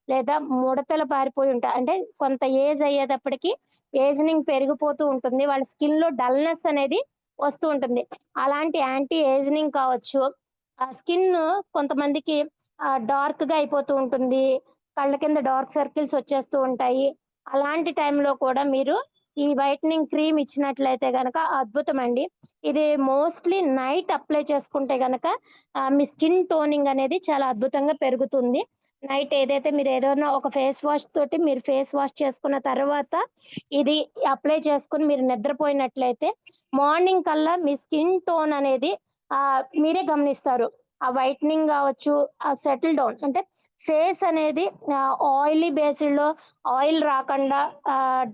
లేదా ముడతలు పారిపోయి ఉంటాయి, అంటే కొంత ఏజ్ అయ్యేటప్పటికి ఏజింగ్ పెరిగిపోతూ ఉంటుంది, వాళ్ళ స్కిన్ లో డల్నెస్ అనేది వస్తూ ఉంటుంది. అలాంటి యాంటీ ఏజింగ్ కావచ్చు. ఆ స్కిన్ కొంతమందికి డార్క్ గా అయిపోతూ ఉంటుంది, కళ్ళ కింద డార్క్ సర్కిల్స్ వచ్చేస్తూ ఉంటాయి. అలాంటి టైంలో కూడా మీరు ఈ వైట్నింగ్ క్రీమ్ ఇచ్చినట్లయితే గనక అద్భుతం అండి. ఇది మోస్ట్లీ నైట్ అప్లై చేసుకుంటే గనక మీ స్కిన్ టోనింగ్ అనేది చాలా అద్భుతంగా పెరుగుతుంది. నైట్ ఏదైతే మీరు ఏదైనా ఒక ఫేస్ వాష్ తోటి మీరు ఫేస్ వాష్ చేసుకున్న తర్వాత ఇది అప్లై చేసుకుని మీరు నిద్రపోయినట్లయితే మార్నింగ్ కల్లా మీ స్కిన్ టోన్ అనేది మీరే గమనిస్తారు. ఆ వైట్నింగ్ కావచ్చు, ఆ సెటిల్ డౌన్ అంటే ఫేస్ అనేది ఆయిలీ బేస్డ్లో ఆయిల్ రాకుండా,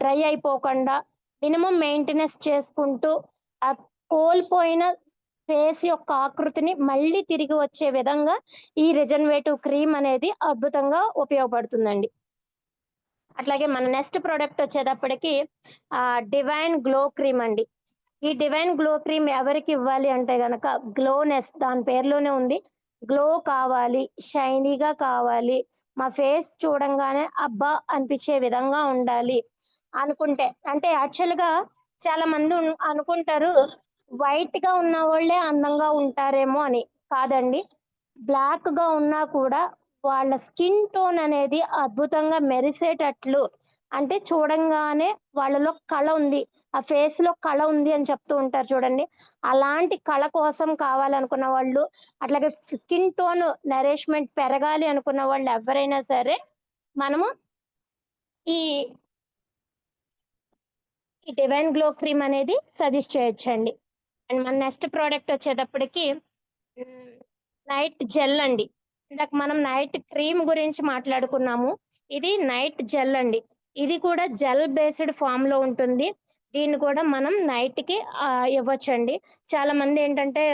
డ్రై అయిపోకుండా మినిమం మెయింటెనెన్స్ చేసుకుంటూ ఆ కోల్పోయిన ఫేస్ యొక్క ఆకృతిని మళ్ళీ తిరిగి వచ్చే విధంగా ఈ రిజనరేటివ్ క్రీమ్ అనేది అద్భుతంగా ఉపయోగపడుతుందండి. అట్లాగే మన నెక్స్ట్ ప్రోడక్ట్ వచ్చేటప్పటికి డివైన్ గ్లో క్రీమ్ అండి. ఈ డివైన్ గ్లో క్రీమ్ ఎవరికి ఇవ్వాలి అంటే గనక గ్లోనెస్, దాని పేరులోనే ఉంది, గ్లో కావాలి, షైనీగా కావాలి, మా ఫేస్ చూడంగానే అబ్బా అనిపించే విధంగా ఉండాలి అనుకుంటే, అంటే యాక్చువల్గా చాలా మంది అనుకుంటారు వైట్ గా ఉన్న వాళ్ళే అందంగా ఉంటారేమో అని. కాదండి, బ్లాక్ గా ఉన్నా కూడా వాళ్ళ స్కిన్ టోన్ అనేది అద్భుతంగా మెరిసేటట్లు, అంటే చూడంగానే వాళ్ళలో కళ ఉంది, ఆ ఫేస్ లో కళ ఉంది అని చెప్తూ ఉంటారు చూడండి. అలాంటి కళ కోసం కావాలనుకున్న వాళ్ళు, అట్లాగే స్కిన్ టోన్ నరిష్మెంట్ పెరగాలి అనుకున్న వాళ్ళు ఎవరైనా సరే మనము ఈ ఈ డివైన్ గ్లో క్రీమ్ అనేది సజెస్ట్ చేయొచ్చండి. అండ్ మన నెక్స్ట్ ప్రోడక్ట్ వచ్చేటప్పటికి నైట్ జెల్ అండి. ఇందాక మనం నైట్ క్రీమ్ గురించి మాట్లాడుకున్నాము, ఇది నైట్ జెల్ అండి. ఇది కూడా జెల్ బేస్డ్ ఫామ్ లో ఉంటుంది. దీన్ని కూడా మనం నైట్ కి ఇవ్వచ్చండి. చాలా మంది ఏంటంటే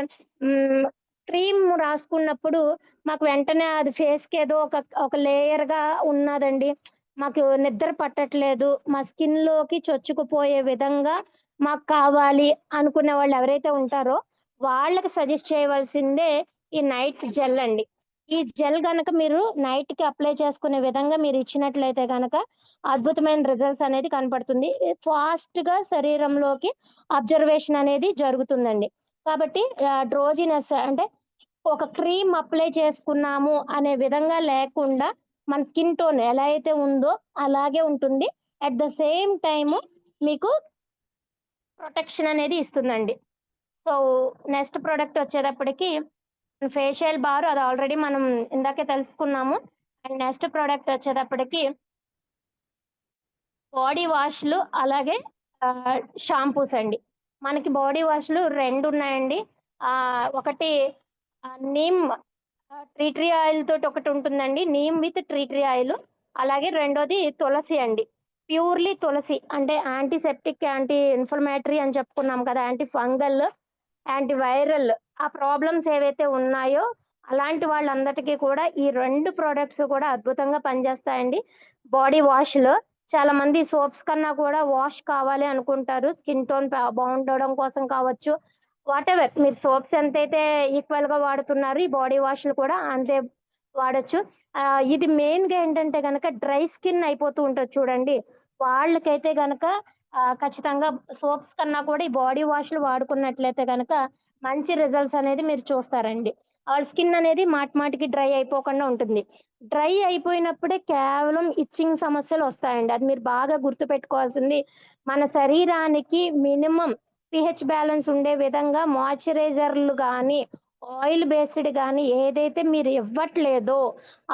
క్రీమ్ రాసుకున్నప్పుడు మాకు వెంటనే అది ఫేస్ కి ఏదో ఒక లేయర్ గా ఉన్నదండి, మాకు నిద్ర పట్టట్లేదు, మా స్కిన్ లోకి చొచ్చుకుపోయే విధంగా మాకు కావాలి అనుకునే వాళ్ళు ఎవరైతే ఉంటారో వాళ్ళకి సజెస్ట్ చేయవలసిందే ఈ నైట్ జెల్ అండి. ఈ జెల్ గనక మీరు నైట్ కి అప్లై చేసుకునే విధంగా మీరు ఇచ్చినట్లయితే గనక అద్భుతమైన రిజల్ట్స్ అనేది కనపడుతుంది. ఫాస్ట్ గా శరీరంలోకి అబ్జర్వేషన్ అనేది జరుగుతుందండి. కాబట్టి డ్రోజినెస్ అంటే ఒక క్రీమ్ అప్లై చేసుకున్నాము అనే విధంగా లేకుండా మన స్కిన్ టోన్ ఎలా అయితే ఉందో అలాగే ఉంటుంది. అట్ ద సేమ్ టైమ్ మీకు ప్రొటెక్షన్ అనేది ఇస్తుందండి. సో నెక్స్ట్ ప్రోడక్ట్ వచ్చేటప్పటికి ఫేషియల్ బార్, అది ఆల్రెడీ మనం ఇందాకే తెలుసుకున్నాము. అండ్ నెక్స్ట్ ప్రోడక్ట్ వచ్చేటప్పటికి బాడీ వాష్లు అలాగే షాంపూస్ అండి. మనకి బాడీ వాష్లు రెండు ఉన్నాయండి. ఒకటి నీమ్ ట్రీ ఆయిల్ తోటి ఒకటి ఉంటుందండి, నీమ్ విత్ ట్రీ ఆయిల్. అలాగే రెండోది తులసి అండి, ప్యూర్లీ తులసి, అంటే యాంటీసెప్టిక్, యాంటీ ఇన్ఫ్లమేటరీ అని చెప్పుకున్నాం కదా, యాంటీ ఫంగల్, యాంటీ వైరల్, ఆ ప్రాబ్లమ్స్ ఏవైతే ఉన్నాయో అలాంటి వాళ్ళందరికీ కూడా ఈ రెండు ప్రోడక్ట్స్ కూడా అద్భుతంగా పనిచేస్తాయండి. బాడీ వాష్ లో చాలా మంది సోప్స్ కన్నా కూడా వాష్ కావాలి అనుకుంటారు, స్కిన్ టోన్ బాగుండడం కోసం కావచ్చు, వాట్ ఎవర్ మీరు సోప్స్ ఎంతైతే ఈక్వల్ గా వాడుతున్నారు ఈ బాడీ వాష్లు కూడా అంతే వాడచ్చు. ఇది మెయిన్ గా ఏంటంటే గనక డ్రై స్కిన్ అయిపోతూ ఉంటుంది చూడండి, వాళ్ళకైతే గనక ఖచ్చితంగా సోప్స్ కన్నా కూడా ఈ బాడీ వాష్లు వాడుకున్నట్లయితే గనక మంచి రిజల్ట్స్ అనేది మీరు చూస్తారండి. వాళ్ళ స్కిన్ అనేది మాటికి డ్రై అయిపోకుండా ఉంటుంది. డ్రై అయిపోయినప్పుడే కేవలం ఇచ్చింగ్ సమస్యలు వస్తాయండి. అది మీరు బాగా గుర్తు పెట్టుకోవాల్సింది, మన శరీరానికి మినిమం పిహెచ్ బ్యాలెన్స్ ఉండే విధంగా మాయిశ్చరైజర్లు కానీ ఆయిల్ బేస్డ్ కానీ ఏదైతే మీరు ఇవ్వట్లేదో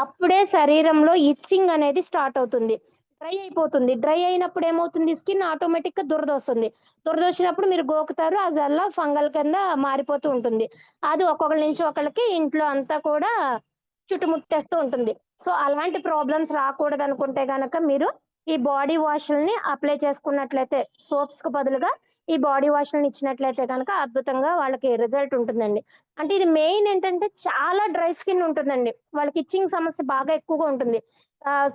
అప్పుడే శరీరంలో ఇచ్చింగ్ అనేది స్టార్ట్ అవుతుంది, డ్రై అయిపోతుంది. డ్రై అయినప్పుడు ఏమవుతుంది, స్కిన్ ఆటోమేటిక్ గా దురద వస్తుంది. దురద వచ్చినప్పుడు మీరు గోకుతారు, అదల్లా ఫంగల్ కింద మారిపోతూ ఉంటుంది. అది ఒక్కొక్కరి నుంచి ఒకళ్ళకి ఇంట్లో అంతా కూడా చుట్టుముట్టేస్తూ ఉంటుంది. సో అలాంటి ప్రాబ్లమ్స్ రాకూడదు అనుకుంటే గనక మీరు ఈ బాడీ వాష్ని అప్లై చేసుకున్నట్లయితే, సోప్స్ కు బదులుగా ఈ బాడీ వాష్ని ఇచ్చినట్లయితే కనుక అద్భుతంగా వాళ్ళకి రిజల్ట్ ఉంటుందండి. అంటే ఇది మెయిన్ ఏంటంటే చాలా డ్రై స్కిన్ ఉంటుందండి, వాళ్ళకి ఇచ్చింగ్ సమస్య బాగా ఎక్కువగా ఉంటుంది,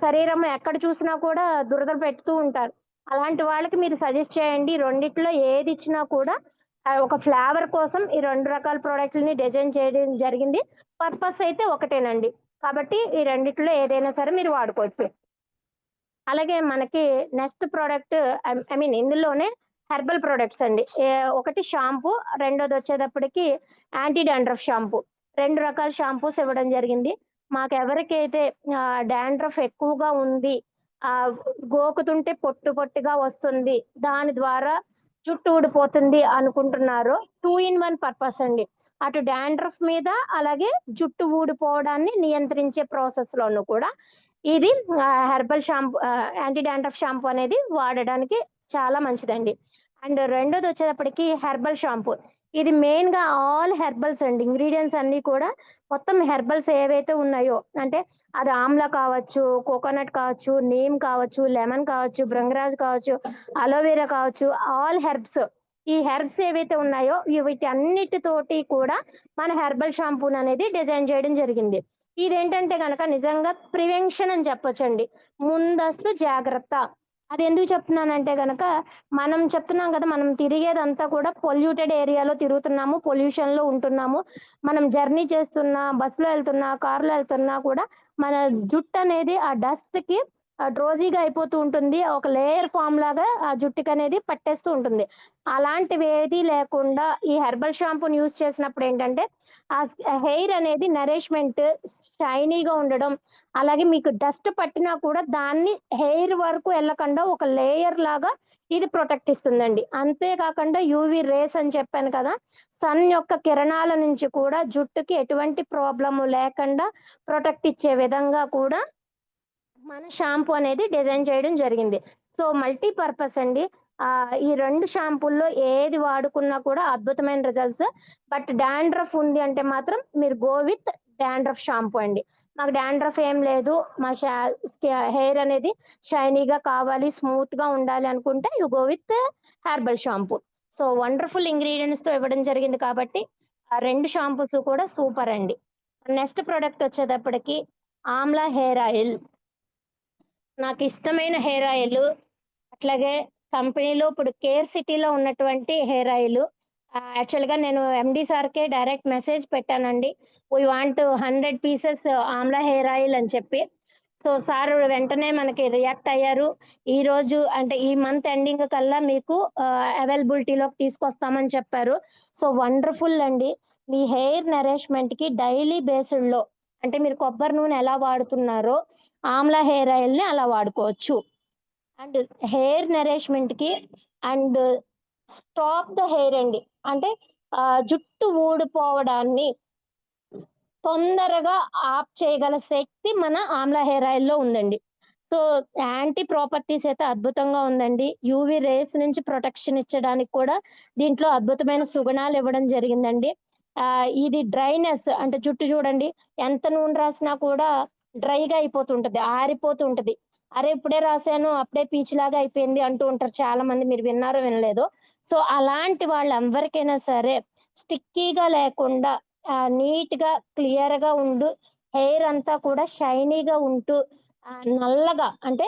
శరీరం ఎక్కడ చూసినా కూడా దురద పెడుతూ ఉంటారు. అలాంటి వాళ్ళకి మీరు సజెస్ట్ చేయండి, రెండిట్లో ఏది ఇచ్చినా కూడా ఒక ఫ్లేవర్ కోసం ఈ రెండు రకాల ప్రోడక్ట్లని డిజైన్ చేయడం జరిగింది. పర్పస్ అయితే ఒకటేనండి, కాబట్టి ఈ రెండిట్లో ఏదైనా సరే మీరు వాడుకోవచ్చు. అలాగే మనకి నెక్స్ట్ ప్రోడక్ట్, ఐ మీన్ ఇందులోనే హెర్బల్ ప్రొడక్ట్స్ అండి. ఒకటి షాంపూ, రెండోది వచ్చేటప్పటికి యాంటీ డాండ్రఫ్ షాంపూ. రెండు రకాల షాంపూస్ ఇవ్వడం జరిగింది. మాకు ఎవరికైతే డాండ్రఫ్ ఎక్కువగా ఉంది, గోకుతుంటే పొట్టుగా వస్తుంది, దాని ద్వారా జుట్టు ఊడిపోతుంది అనుకుంటున్నారు, 2-in-1 పర్పస్ అండి. అటు డాండ్రఫ్ మీద అలాగే జుట్టు ఊడిపోవడాన్ని నియంత్రించే ప్రాసెస్ లోను కూడా ఇది herbal shampoo, anti dandruff shampoo అనేది వాడడానికి చాలా మంచిదండి. అండ్ రెండోది వచ్చేటప్పటికి హెర్బల్ షాంపూ. ఇది మెయిన్ గా ఆల్ హెర్బల్స్ అండి. ఇంగ్రీడియంట్స్ అన్ని కూడా మొత్తం హెర్బల్స్ ఏవైతే ఉన్నాయో, అంటే అది ఆమ్లా కావచ్చు, కోకోనట్ కావచ్చు, నీమ్ కావచ్చు, లెమన్ కావచ్చు, భృంగరాజ్ కావచ్చు, అలోవెరా కావచ్చు, ఆల్ హెర్బ్స్. ఈ హెర్బ్స్ ఏవైతే ఉన్నాయో వీటి అన్నిటితోటి కూడా మన హెర్బల్ షాంపూని అనేది డిజైన్ చేయడం జరిగింది. ఇదేంటంటే గనక నిజంగా ప్రివెన్షన్ అని చెప్పొచ్చండి. ముందస్తు జాగ్రత్త. అది ఎందుకు చెప్తున్నానంటే గనక మనం చెప్తున్నాం కదా, మనం తిరిగేదంతా కూడా పొల్యూటెడ్ ఏరియాలో తిరుగుతున్నాము, పొల్యూషన్ లో ఉంటున్నాము. మనం జర్నీ చేస్తున్నా, బస్సులో వెళ్తున్నా, కారులో వెళ్తున్నా కూడా మన జుట్టు అనేది ఆ డస్ట్ కి డ్రోజీగా అయిపోతూ ఉంటుంది. ఒక లేయర్ ఫామ్ లాగా ఆ జుట్టుకి అనేది పట్టేస్తూ ఉంటుంది. అలాంటివి ఏది లేకుండా ఈ హెర్బల్ షాంపూని యూస్ చేసినప్పుడు ఏంటంటే ఆ హెయిర్ అనేది నరిష్మెంట్, షైనీగా ఉండడం, అలాగే మీకు డస్ట్ పట్టినా కూడా దాన్ని హెయిర్ వరకు వెళ్ళకుండా ఒక లేయర్ లాగా ఇది ప్రొటెక్ట్ ఇస్తుందండి. అంతేకాకుండా యూవి రేస్ అని చెప్పాను కదా, సన్ యొక్క కిరణాల నుంచి కూడా జుట్టుకి ఎటువంటి ప్రాబ్లము లేకుండా ప్రొటెక్ట్ ఇచ్చే విధంగా కూడా మన షాంపూ అనేది డిజైన్ చేయడం జరిగింది. సో మల్టీపర్పస్ అండి. ఈ 2 షాంపూల్లో ఏది వాడుకున్నా కూడా అద్భుతమైన రిజల్ట్స్. బట్ డాండ్రఫ్ ఉంది అంటే మాత్రం మీరు గో విత్ డాండ్రఫ్ షాంపూ అండి. మాకు డాండ్రఫ్ ఏం లేదు, మా హెయిర్ అనేది షైనీగా కావాలి, స్మూత్ గా ఉండాలి అనుకుంటే you go with herbal shampoo. So wonderful ingredients తో ఇవ్వడం జరిగింది కాబట్టి ఆ 2 షాంపూస్ కూడా సూపర్ అండి. నెక్స్ట్ ప్రోడక్ట్ వచ్చేటప్పటికి ఆమ్లా హెయిర్ ఆయిల్. నాకు ఇష్టమైన హెయిర్ ఆయిల్. అట్లాగే కంపెనీలో ఇప్పుడు కేర్ సిటీలో ఉన్నటువంటి హెయిర్ ఆయిల్. యాక్చువల్గా నేను ఎండి సార్కే డైరెక్ట్ మెసేజ్ పెట్టానండి, we want 100 pieces Amla hair oil అని చెప్పి. సో సార్ వెంటనే మనకి రియాక్ట్ అయ్యారు. ఈ రోజు అంటే ఈ మంత్ ఎండింగ్ కల్లా మీకు అవైలబిలిటీలోకి తీసుకొస్తామని చెప్పారు. సో వండర్ఫుల్ అండి. మీ హెయిర్ నరిష్మెంట్ కి డైలీ బేస్డ్ లో, అంటే మీరు కొబ్బరి నూనె ఎలా వాడుతున్నారో ఆమ్లా హెయిర్ ఆయిల్ ని అలా వాడుకోవచ్చు. అండ్ హెయిర్ నరిష్మెంట్ కి అండ్ స్టాప్ ద హెయిర్ అండి, అంటే జుట్టు ఊడిపోవడాన్ని తొందరగా ఆఫ్ చేయగల శక్తి మన ఆమ్లా హెయిర్ ఆయిల్ లో ఉందండి. సో యాంటీ ప్రాపర్టీస్ అయితే అద్భుతంగా ఉందండి. యూవి రేస్ నుంచి ప్రొటెక్షన్ ఇచ్చడానికి కూడా దీంట్లో అద్భుతమైన సుగుణాలు ఇవ్వడం జరిగిందండి. ఇది డ్రైనెస్, అంటే జుట్టు చూడండి ఎంత నూనె రాసినా కూడా డ్రైగా అయిపోతుంటది, ఆరిపోతుంటది. అరే ఇప్పుడే రాశాను అప్పుడే పీచులాగా అయిపోయింది అంటూ ఉంటారు చాలా మంది, మీరు విన్నారో వినలేదో. సో అలాంటి వాళ్ళందరికైనా సరే స్టిక్కీగా లేకుండా నీట్ గా క్లియర్ గా ఉండు, హెయిర్ అంతా కూడా షైనీగా ఉంటూ నల్లగా, అంటే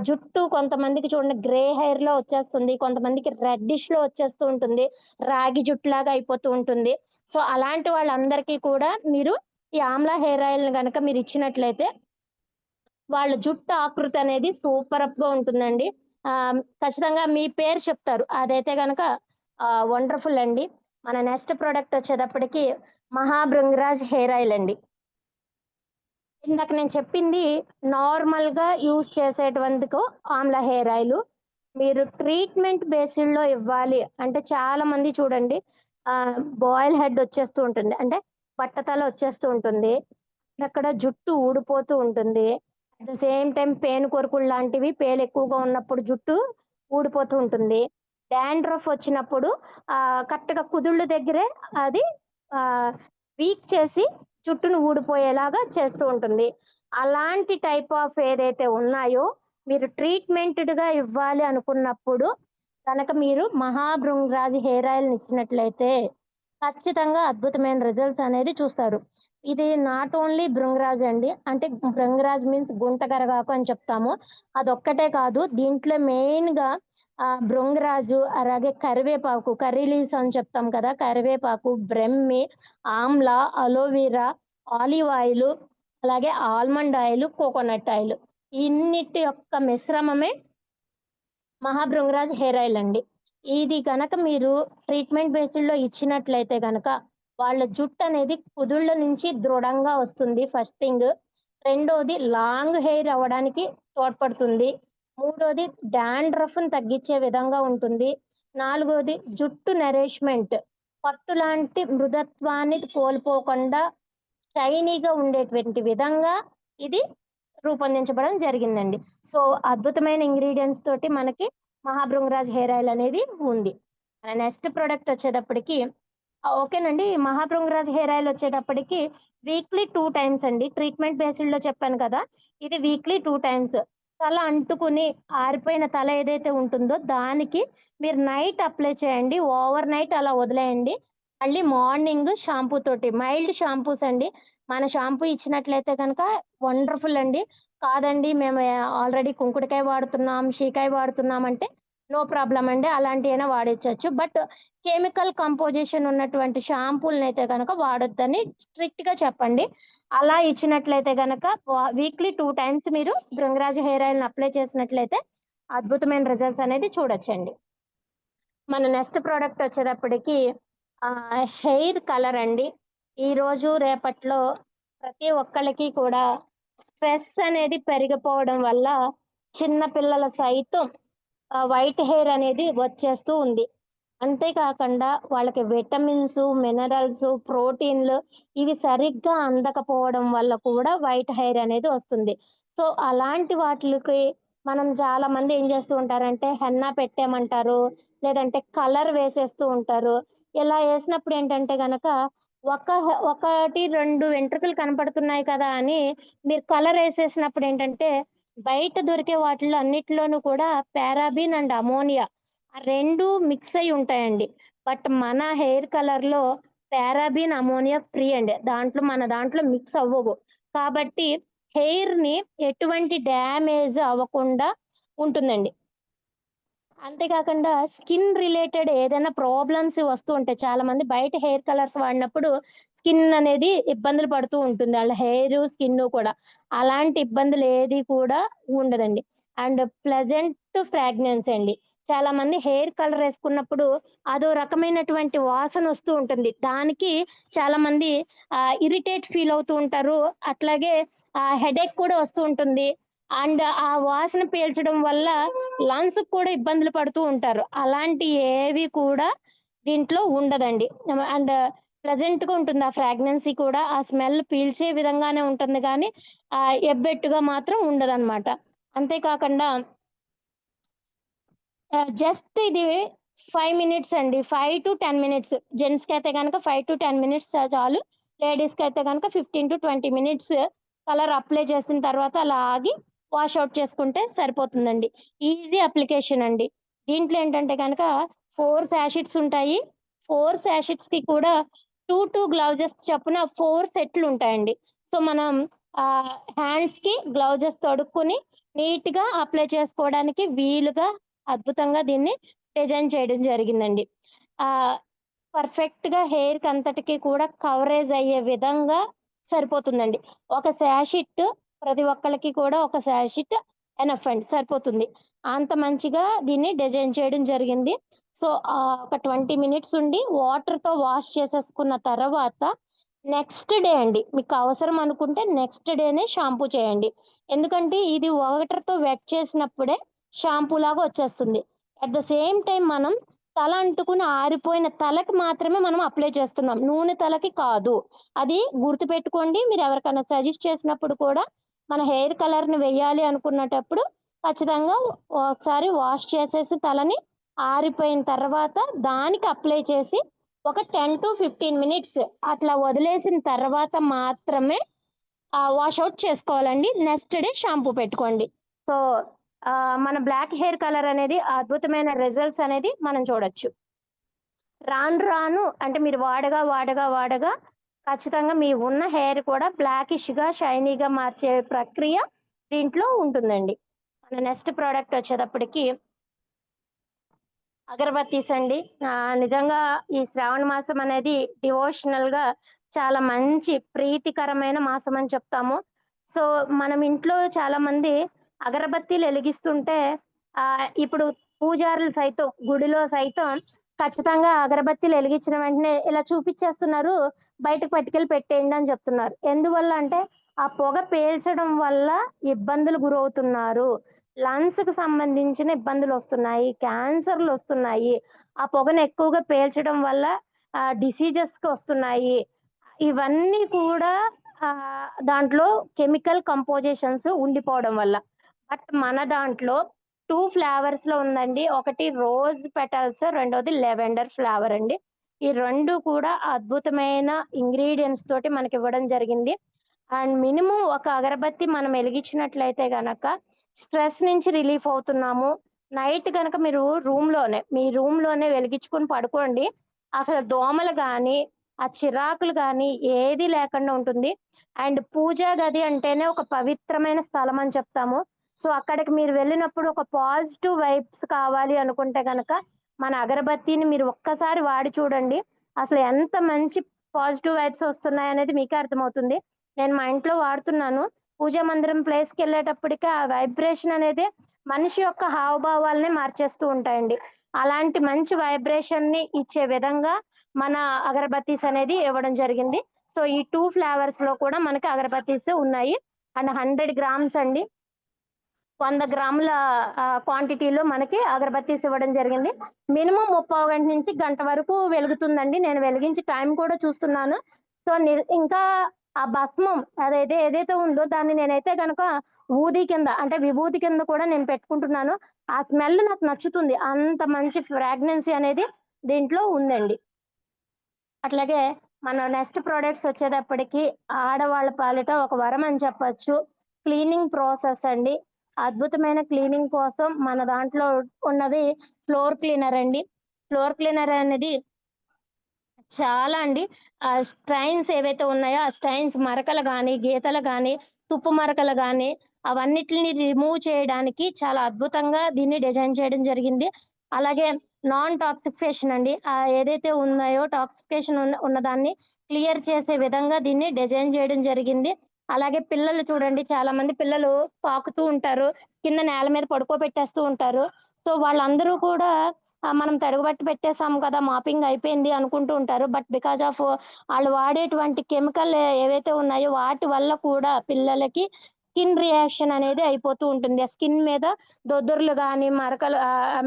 జుట్టు కొంతమందికి చూడండి గ్రే హెయిర్ లో వచ్చేస్తుంది, కొంతమందికి రెడ్డిష్ లో వచ్చేస్తూ ఉంటుంది, రాగి జుట్టు లాగా అయిపోతూ ఉంటుంది. సో అలాంటి వాళ్ళందరికీ కూడా మీరు ఈ ఆమ్లా హెయిర్ ఆయిల్ కనుక మీరు ఇచ్చినట్లయితే వాళ్ళ జుట్టు ఆకృతి అనేది సూపర్ అప్ గా ఉంటుందండి. ఖచ్చితంగా మీ పేరు చెప్తారు, అదైతే గనక వండర్ఫుల్ అండి. మన నెక్స్ట్ ప్రోడక్ట్ వచ్చేటప్పటికి మహాభృంగరాజ్ హెయిర్ ఆయిల్ అండి. ఇందాక నేను చెప్పింది నార్మల్ గా యూస్ చేసేటువంటికు ఆమ్లా హెయిర్ ఆయిల్. మీరు ట్రీట్మెంట్ బేస్డ్ లో ఇవ్వాలి అంటే చాలా మంది చూడండి బాయిల్ హెడ్ వచ్చేస్తూ ఉంటుంది, అంటే బట్టతల వచ్చేస్తూ ఉంటుంది, అక్కడ జుట్టు ఊడిపోతూ ఉంటుంది. అట్ ద సేమ్ టైం పేను కొరుకులు లాంటివి, పేలు ఎక్కువగా ఉన్నప్పుడు జుట్టు ఊడిపోతూ ఉంటుంది. డాండ్రఫ్ వచ్చినప్పుడు కరెక్ట్ గా కుదుళ్ళ దగ్గరే అది వీక్ చేసి జుట్టును ఊడిపోయేలాగా చేస్తూ ఉంటుంది. అలాంటి టైప్ ఆఫ్ ఏదైతే ఉన్నాయో మీరు ట్రీట్మెంటెడ్ గా ఇవ్వాలి అనుకున్నప్పుడు కనుక మీరు మహాభృంగరాజ్ హెయిర్ ఆయిల్ ఇచ్చినట్లయితే ఖచ్చితంగా అద్భుతమైన రిజల్ట్స్ అనేది చూస్తారు. ఇది నాట్ ఓన్లీ భృంగరాజ్ అండి, అంటే భృంగరాజ్ మీన్స్ గుంటగరగాకు అని చెప్తాము, అదొక్కటే కాదు. దీంట్లో మెయిన్ గా భృంగరాజు, అలాగే కరివేపాకు, కర్రీ లీవ్స్ అని చెప్తాం కదా, కరివేపాకు, Brahmi, Amla, aloe vera, olive oil, అలాగే ఆల్మండ్ ఆయిల్, కోకోనట్ ఆయిల్, ఇన్నిటి యొక్క మిశ్రమమే మహాభృంగరాజ్ హెయిర్ ఆయిల్ అండి. ఇది గనక మీరు ట్రీట్మెంట్ బేస్డ్ లో ఇచ్చినట్లయితే గనక వాళ్ళ జుట్టు అనేది కుదుళ్ళ నుంచి దృఢంగా వస్తుంది ఫస్ట్ థింగ్. రెండోది లాంగ్ హెయిర్ అవ్వడానికి తోడ్పడుతుంది. మూడోది డాండ్రఫ్ ని తగ్గించే విధంగా ఉంటుంది. నాలుగోది జుట్టు నరిష్మెంట్, పట్టు లాంటి మృదత్వాన్ని కోల్పోకుండా షైనీగా ఉండేటువంటి విధంగా ఇది రూపొందించబడడం జరిగిందండి. సో అద్భుతమైన ఇంగ్రీడియంట్స్ తోటి మనకి మహాభృంగరాజ్ హెయిర్ ఆయిల్ అనేది ఉంది. నెక్స్ట్ ప్రోడక్ట్ వచ్చేటప్పటికి ఓకేనండి. మహాభృంగరాజ్ హెయిర్ ఆయిల్ వచ్చేటప్పటికి వీక్లీ 2 టైమ్స్ అండి. ట్రీట్మెంట్ బేస్డ్‌లో చెప్పాను కదా! ఇది వీక్లీ 2 టైమ్స్. తల అంటుకుని ఆరిపోయిన తల ఏదైతే ఉంటుందో దానికి మీరు నైట్ అప్లై చేయండి. ఓవర్ నైట్ అలా వదిలేయండి. మళ్ళీ మార్నింగ్ షాంపూ తోటి మైల్డ్ షాంపూస్ అండి. మన షాంపూ ఇచ్చినట్లయితే గనక వండర్‌ఫుల్ అండి. కాదండి మేము ఆల్రెడీ కుంకుడుకాయ వాడుతున్నాం, షీకాయ వాడుతున్నాం అంటే నో ప్రాబ్లమ్ అండి. అలాంటియైనా వాడించొచ్చు. బట్ కెమికల్ కంపోజిషన్ ఉన్నటువంటి షాంపూలనైతే గనక వాడొద్దని స్ట్రిక్ట్‌గా చెప్పండి. అలా ఇచ్చినట్లయితే గనక వీక్లీ 2 టైమ్స్ మీరు భృంగరాజ హెయిర్ ఆయిల్‌ని అప్లై చేసినట్లయితే అద్భుతమైన రిజల్ట్స్ అనేది చూడొచ్చండి. మన నెక్స్ట్ ప్రోడక్ట్ వచ్చేటప్పటికి హెయిర్ కలర్ అండి. ఈరోజు రేపట్లో ప్రతి ఒక్కళ్ళకి కూడా స్ట్రెస్ అనేది పెరిగిపోవడం వల్ల చిన్న పిల్లల సైతం వైట్ హెయిర్ అనేది వచ్చేస్తూ ఉంది. అంతేకాకుండా వాళ్ళకి విటమిన్స్, మినరల్స్, ప్రోటీన్‌లు ఇవి సరిగ్గా అందకపోవడం వల్ల కూడా వైట్ హెయిర్ అనేది వస్తుంది. సో, అలాంటి వాటిలకి మనం చాలా మంది ఏం చేస్తూ ఉంటారంటే హెన్నా పెట్టేయమంటారు. లేదంటే కలర్ వేసేస్తూ ఉంటారు. ఇలా ఏసినప్పుడు ఏంటంటే గనక ఒకటి, 2 వెంట్రుకలు కనపడుతున్నాయి కదా అని మీరు కలర్ ఏసేసినప్పుడు ఏంటంటే బయట దొరికే వాటిల్లో అన్నిటిలోనూ కూడా పారాబిన్ అండ్ అమోనియా ఆ 2 మిక్స్ అయ్యి ఉంటాయండి. బట్ మన హెయిర్ కలర్‌లో పారాబిన్, అమోనియా ఫ్రీ అండి. మన దాంట్లో మిక్స్ అవ్వవు. కాబట్టి హెయిర్‌ని ఎటువంటి డ్యామేజ్ అవ్వకుండా ఉంటుందండి. అంతేకాకుండా స్కిన్ రిలేటెడ్ ఏదైనా ప్రాబ్లమ్స్ వస్తూ ఉంటాయి. చాలా మంది బయట హెయిర్ కలర్స్ వాడినప్పుడు స్కిన్ అనేది ఇబ్బందులు పడుతూ ఉంటుంది. ఆళ్ళ హెయిరు, స్కిన్ను కూడా. అలాంటి ఇబ్బందులు ఏది కూడా ఉండదండి. అండ్ ప్లెజెంట్ ఫ్రాగ్రెన్స్ అండి. చాలా మంది హెయిర్ కలర్ ఏసుకున్నప్పుడు అదో రకమైనటువంటి వాసన వస్తూ ఉంటుంది. దానికి చాలా మంది ఇరిటేట్ ఫీల్ అవుతూ ఉంటారు. అట్లాగే హెడేక్ కూడా వస్తూ ఉంటుంది. అండ్ ఆ వాసన పీల్చడం వల్ల లంగ్స్‌కి కూడా ఇబ్బందులు పడుతూ ఉంటారు. అలాంటి ఏవి కూడా దీంట్లో ఉండదండి. అండ్ ప్లెజెంట్‌గా ఉంటుంది. ఆ ఫ్రాగ్రెన్సీ కూడా ఆ స్మెల్ పీల్చే విధంగానే ఉంటుంది గానీ ఎబ్బెట్టుగా మాత్రం ఉండదనమాట. అంతేకాకుండా జస్ట్ ఇది 5 మినిట్స్ అండి. 5-10 మినిట్స్. జెంట్స్‌కైతే గనక 5-10 మినిట్స్ చాలు. లేడీస్‌కైతే గనక 15-20 మినిట్స్ కలర్ అప్లై చేసిన తర్వాత అలా ఆగి వాష్ ఔట్ చేసుకుంటే సరిపోతుందండి. ఈజీ అప్లికేషన్ అండి. దీంట్లో ఏంటంటే గనక 4 సాషిట్స్ ఉంటాయి. 4 సాషిట్స్‌కి కూడా 2 గ్లౌజెస్ చొప్పున 4 సెట్లు ఉంటాయండి. సో, మనం హ్యాండ్స్‌కి గ్లౌజెస్ తొడుక్కొని నీట్‌గా అప్లై చేసుకోవడానికి వీలుగా అద్భుతంగా దీన్ని డిజైన్ చేయడం జరిగిందండి. ఆహ్, పర్ఫెక్ట్‌గా హెయిర్‌కి అంతటికి కూడా కవరేజ్ అయ్యే విధంగా సరిపోతుందండి. ఒక సాషిట్ ప్రతి ఒక్కళ్ళకి కూడా ఒక సాషిట్ ఎనఫ్ అండి సరిపోతుంది. అంత మంచిగా దీన్ని డిజైన్ చేయడం జరిగింది. సో, ఒక 20 మినిట్స్ ఉండి వాటర్‌తో వాష్ చేసేసుకున్న తర్వాత నెక్స్ట్ డే అండి. మీకు అవసరం అనుకుంటే నెక్స్ట్ డేనే షాంపూ చేయండి. ఎందుకంటే ఇది వాటర్‌తో వెట్ చేసినప్పుడే షాంపూ లాగా వచ్చేస్తుంది. అట్ ద సేమ్ టైమ్ మనం తల అంటుకుని ఆరిపోయిన తలకి మాత్రమే మనం అప్లై చేస్తున్నాం. నూనె తలకి కాదు. అది గుర్తుపెట్టుకోండి. మీరు ఎవరికైనా సజెస్ట్ చేసినప్పుడు కూడా మన హెయిర్ కలర్‌ని వెయ్యాలి అనుకున్నటప్పుడు ఖచ్చితంగా ఒకసారి వాష్ చేసేసి తలని ఆరిపోయిన తర్వాత దానికి అప్లై చేసి ఒక 10-15 మినిట్స్ అట్లా వదిలేసిన తర్వాత మాత్రమే వాష్ ఔట్ చేసుకోవాలండి. నెక్స్ట్ డే షాంపూ పెట్టుకోండి. సో, మన బ్లాక్ హెయిర్ కలర్ అనేది అద్భుతమైన రిజల్ట్స్ అనేది మనం చూడొచ్చు. రాను రాను అంటే మీరు వాడగా ఖచ్చితంగా మీ ఉన్న హెయిర్ కూడా బ్లాకిష్‌గా, షైనీగా మార్చే ప్రక్రియ దీంట్లో ఉంటుందండి. మన నెక్స్ట్ ప్రోడక్ట్ వచ్చేటప్పటికి అగరబత్తీస్ అండి. నిజంగా ఈ శ్రావణ మాసం అనేది డివోషనల్‌గా చాలా మంచి ప్రీతికరమైన మాసం అని చెప్తాము. సో, మనం ఇంట్లో చాలా మంది అగరబత్తీలు ఎలిగిస్తుంటే ఇప్పుడు పూజారులు సైతం గుడిలో సైతం ఖచ్చితంగా అగరబత్తీలు ఎలిగించిన వెంటనే ఇలా చూపిచ్చేస్తున్నారు. బయటకు పట్టుకెళ్ళి పెట్టేయండి అని చెప్తున్నారు. ఎందువల్ల అంటే ఆ పొగ పీల్చడం వల్ల ఇబ్బందులు గురవుతున్నారు. లంగ్స్‌కి సంబంధించిన ఇబ్బందులొస్తున్నాయి. క్యాన్సర్‌లొస్తున్నాయి. ఆ పొగను ఎక్కువగా పీల్చడం వల్ల డిసీజెస్‌కొస్తున్నాయి. ఇవన్నీ కూడా దాంట్లో కెమికల్ కంపోజిషన్స్ ఉండిపోవడం వల్ల. బట్ మన దాంట్లో 2 ఫ్లేవర్స్ లో ఉందండి. ఒకటి రోజ్ పెటల్స్, రెండోది లెవెండర్ ఫ్లేవర్ అండి. ఈ 2 కూడా అద్భుతమైన ఇంగ్రీడియంట్స్ తోటి మనకి ఇవ్వడం జరిగింది. అండ్ మినిమం ఒక అగరబత్తి మనం వెలిగించినట్లయితే గనక స్ట్రెస్ నుంచి రిలీఫ్ అవుతున్నాము. నైట్ గనక మీరు మీ రూమ్ లోనే వెలిగించుకొని పడుకోండి. అసలు దోమలు గాని, ఆ చిరాకులు గాని ఏది లేకుండా ఉంటుంది. అండ్ పూజా గది అంటేనే ఒక పవిత్రమైన స్థలం అని చెప్తాము. సో అక్కడికి మీరు వెళ్ళినప్పుడు ఒక పాజిటివ్ వైబ్స్ కావాలి అనుకుంటే గనక మన అగరబత్తిని మీరు ఒక్కసారి వాడి చూడండి. అసలు ఎంత మంచి పాజిటివ్ వైబ్స్ వస్తున్నాయి అనేది మీకే అర్థమవుతుంది. నేను మా ఇంట్లో వాడుతున్నాను. పూజా మందిరం ప్లేస్కి వెళ్ళేటప్పటికి ఆ వైబ్రేషన్ అనేది మనిషి యొక్క హావభావాలనే మార్చేస్తూ ఉంటాయండి. అలాంటి మంచి వైబ్రేషన్ ని ఇచ్చే విధంగా మన అగరబత్తీస్ అనేది ఇవ్వడం జరిగింది. సో ఈ 2 ఫ్లేవర్స్ లో కూడా మనకి అగరబత్తీస్ ఉన్నాయి. అండ్ 100 గ్రామ్స్ అండి, 100 గ్రాముల క్వాంటిటీలో మనకి అగరబత్తీస్ ఇవ్వడం జరిగింది. మినిమం 30 గంట నుంచి గంట వరకు వెలుగుతుందండి. నేను వెలిగించి టైం కూడా చూస్తున్నాను. సో ఇంకా ఆ భస్మం ఏదైతే ఉందో దాన్ని నేనైతే కనుక ఊది కింద అంటే విభూతి కింద కూడా నేను పెట్టుకుంటున్నాను. ఆ స్మెల్ నాకు నచ్చుతుంది. అంత మంచి ఫ్రాగ్రెన్సీ అనేది దీంట్లో ఉందండి. అట్లాగే మన నెక్స్ట్ ప్రోడక్ట్స్ వచ్చేటప్పటికి ఆడవాళ్ళ పాలిట ఒక వరం అని చెప్పొచ్చు. క్లీనింగ్ ప్రాసెస్ అండి. అద్భుతమైన క్లీనింగ్ కోసం మన దాంట్లో ఉన్నది ఫ్లోర్ క్లీనర్ అండి. ఫ్లోర్ క్లీనర్ అనేది చాలా అండి. స్టైన్స్ ఏవైతే ఉన్నాయో ఆ స్టైన్స్ మరకలు గాని, గీతలు గాని, తుప్పు మరకలు గాని అవన్నిటిని రిమూవ్ చేయడానికి చాలా అద్భుతంగా దీన్ని డిజైన్ చేయడం జరిగింది. అలాగే నాన్ టాక్సిఫికేషన్ అండి. ఏదైతే ఉన్నాయో టాక్సిఫికేషన్ ఉన్నదాన్ని క్లియర్ చేసే విధంగా దీన్ని డిజైన్ చేయడం జరిగింది. అలాగే పిల్లలు చూడండి, చాలా మంది పిల్లలు పాకుతూ ఉంటారు. కింద నేల మీద పడుకోబెట్టేస్తూ ఉంటారు. సో వాళ్ళందరూ కూడా మనం తడగబట్టి పెట్టేసాం కదా, మాపింగ్ అయిపోయింది అనుకుంటూ ఉంటారు. బట్ బికాజ్ ఆఫ్ వాళ్ళు వాడేటువంటి కెమికల్ ఏవైతే ఉన్నాయో వాటి వల్ల కూడా పిల్లలకి స్కిన్ రియాక్షన్ అనేది అయిపోతూ ఉంటుంది. ఆ స్కిన్ మీద దొద్దుర్లు గాని, మరకలు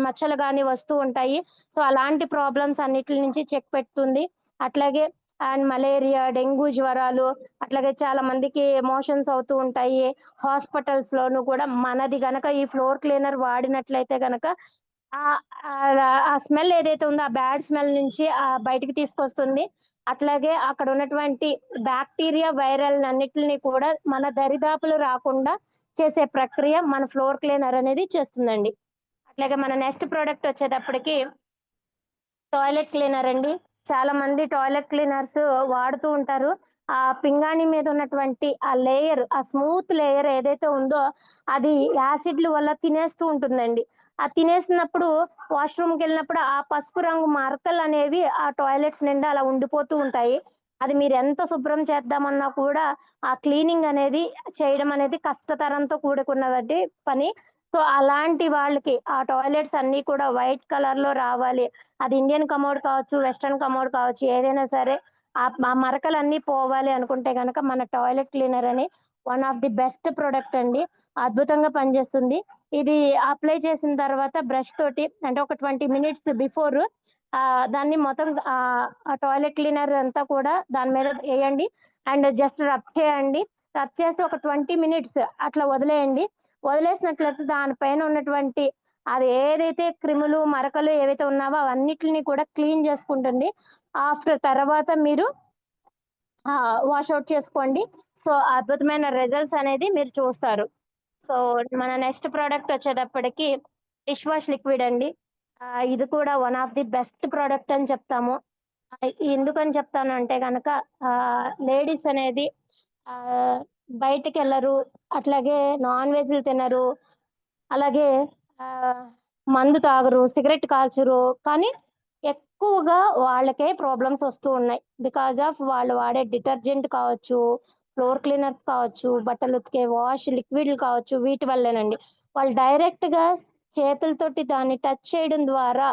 మచ్చలు గాని వస్తూ ఉంటాయి. సో అలాంటి ప్రాబ్లమ్స్ అన్నిటి నుంచి చెక్ పెడుతుంది. అట్లాగే అండ్ మలేరియా, డెంగ్యూ జ్వరాలు, అట్లాగే చాలా మందికి మోషన్స్ అవుతూ ఉంటాయి. హాస్పిటల్స్ లోను కూడా మనది గనక ఈ ఫ్లోర్ క్లీనర్ వాడినట్లయితే గనక ఆ స్మెల్ ఏదైతే ఉందో ఆ బ్యాడ్ స్మెల్ నుంచి బయటికి తీసుకొస్తుంది. అట్లాగే అక్కడ ఉన్నటువంటి బ్యాక్టీరియా, వైరల్ అన్నిటిని కూడా మన దరిదాపులు రాకుండా చేసే ప్రక్రియ మన ఫ్లోర్ క్లీనర్ అనేది చేస్తుందండి. అట్లాగే మన నెక్స్ట్ ప్రోడక్ట్ వచ్చేటప్పటికి టాయిలెట్ క్లీనర్ అండి. చాలా మంది టాయిలెట్ క్లీనర్స్ వాడుతూ ఉంటారు. ఆ పింగాణి మీద ఉన్నటువంటి ఆ లేయర్, ఆ స్మూత్ లేయర్ ఏదైతే ఉందో అది యాసిడ్ల వల్ల తినేస్తూ ఉంటుందండి. ఆ తినేసినప్పుడు వాష్రూమ్కి వెళ్ళినప్పుడు ఆ పసుపు రంగు మరకలు అనేవి ఆ టాయిలెట్స్ నిండా అలా ఉండిపోతూ ఉంటాయి. అది మీరు ఎంత శుభ్రం చేద్దామన్నా కూడా ఆ క్లీనింగ్ అనేది చేయడం అనేది కష్టతరంతో కూడుకున్నది పని. సో అలాంటి వాళ్ళకి ఆ టాయిలెట్స్ అన్ని కూడా వైట్ కలర్ లో రావాలి. అది ఇండియన్ కమోడ్ కావచ్చు, వెస్ట్రన్ కమోడ్ కావచ్చు, ఏదైనా సరే ఆ మరకలన్నీ పోవాలి అనుకుంటే గనక మన టాయిలెట్ క్లీనర్ అని one of the best product అండి. అద్భుతంగా పనిచేస్తుంది. ఇది అప్లై చేసిన తర్వాత బ్రష్ తోటి అంటే ఒక 20 మినిట్స్ బిఫోర్ దాన్ని మొత్తం ఆ టాయిలెట్ క్లీనర్ అంతా కూడా దాని మీద వేయండి. అండ్ జస్ట్ రబ్ చేయండి. రబ్ చేసి ఒక 20 మినిట్స్ అట్లా వదిలేయండి. వదిలేసినట్లయితే దానిపైన ఉన్నటువంటి అది ఏదైతే క్రిములు, మరకలు ఏవైతే ఉన్నావో అవన్నిటిని కూడా క్లీన్ చేసుకుంటుంది. ఆఫ్టర్ తర్వాత మీరు వాషౌట్ చేసుకోండి. సో అద్భుతమైన రిజల్ట్స్ అనేది మీరు చూస్తారు. సో మన నెక్స్ట్ ప్రోడక్ట్ వచ్చేటప్పటికి డిష్ వాష్ లిక్విడ్ అండి. ఇది కూడా one of the best product అని చెప్తాము. ఎందుకని చెప్తాను అంటే కనుక లేడీస్ అనేది బయటికి వెళ్ళరు, అట్లాగే నాన్ వెజ్లు తినరు, అలాగే మందు తాగరు, సిగరెట్ కాల్చరు. కానీ ఎక్కువగా వాళ్ళకే ప్రాబ్లమ్స్ వస్తూ ఉన్నాయి. బికాజ్ ఆఫ్ వాళ్ళు వాడే డిటర్జెంట్ కావచ్చు, ఫ్లోర్ క్లీనర్ కావచ్చు, బట్టలు ఉతికే వాష్ లిక్విడ్లు కావచ్చు, వీటి వల్లేనండి. వాళ్ళు డైరెక్ట్ గా చేతులతోటి దాన్ని టచ్ చేయడం ద్వారా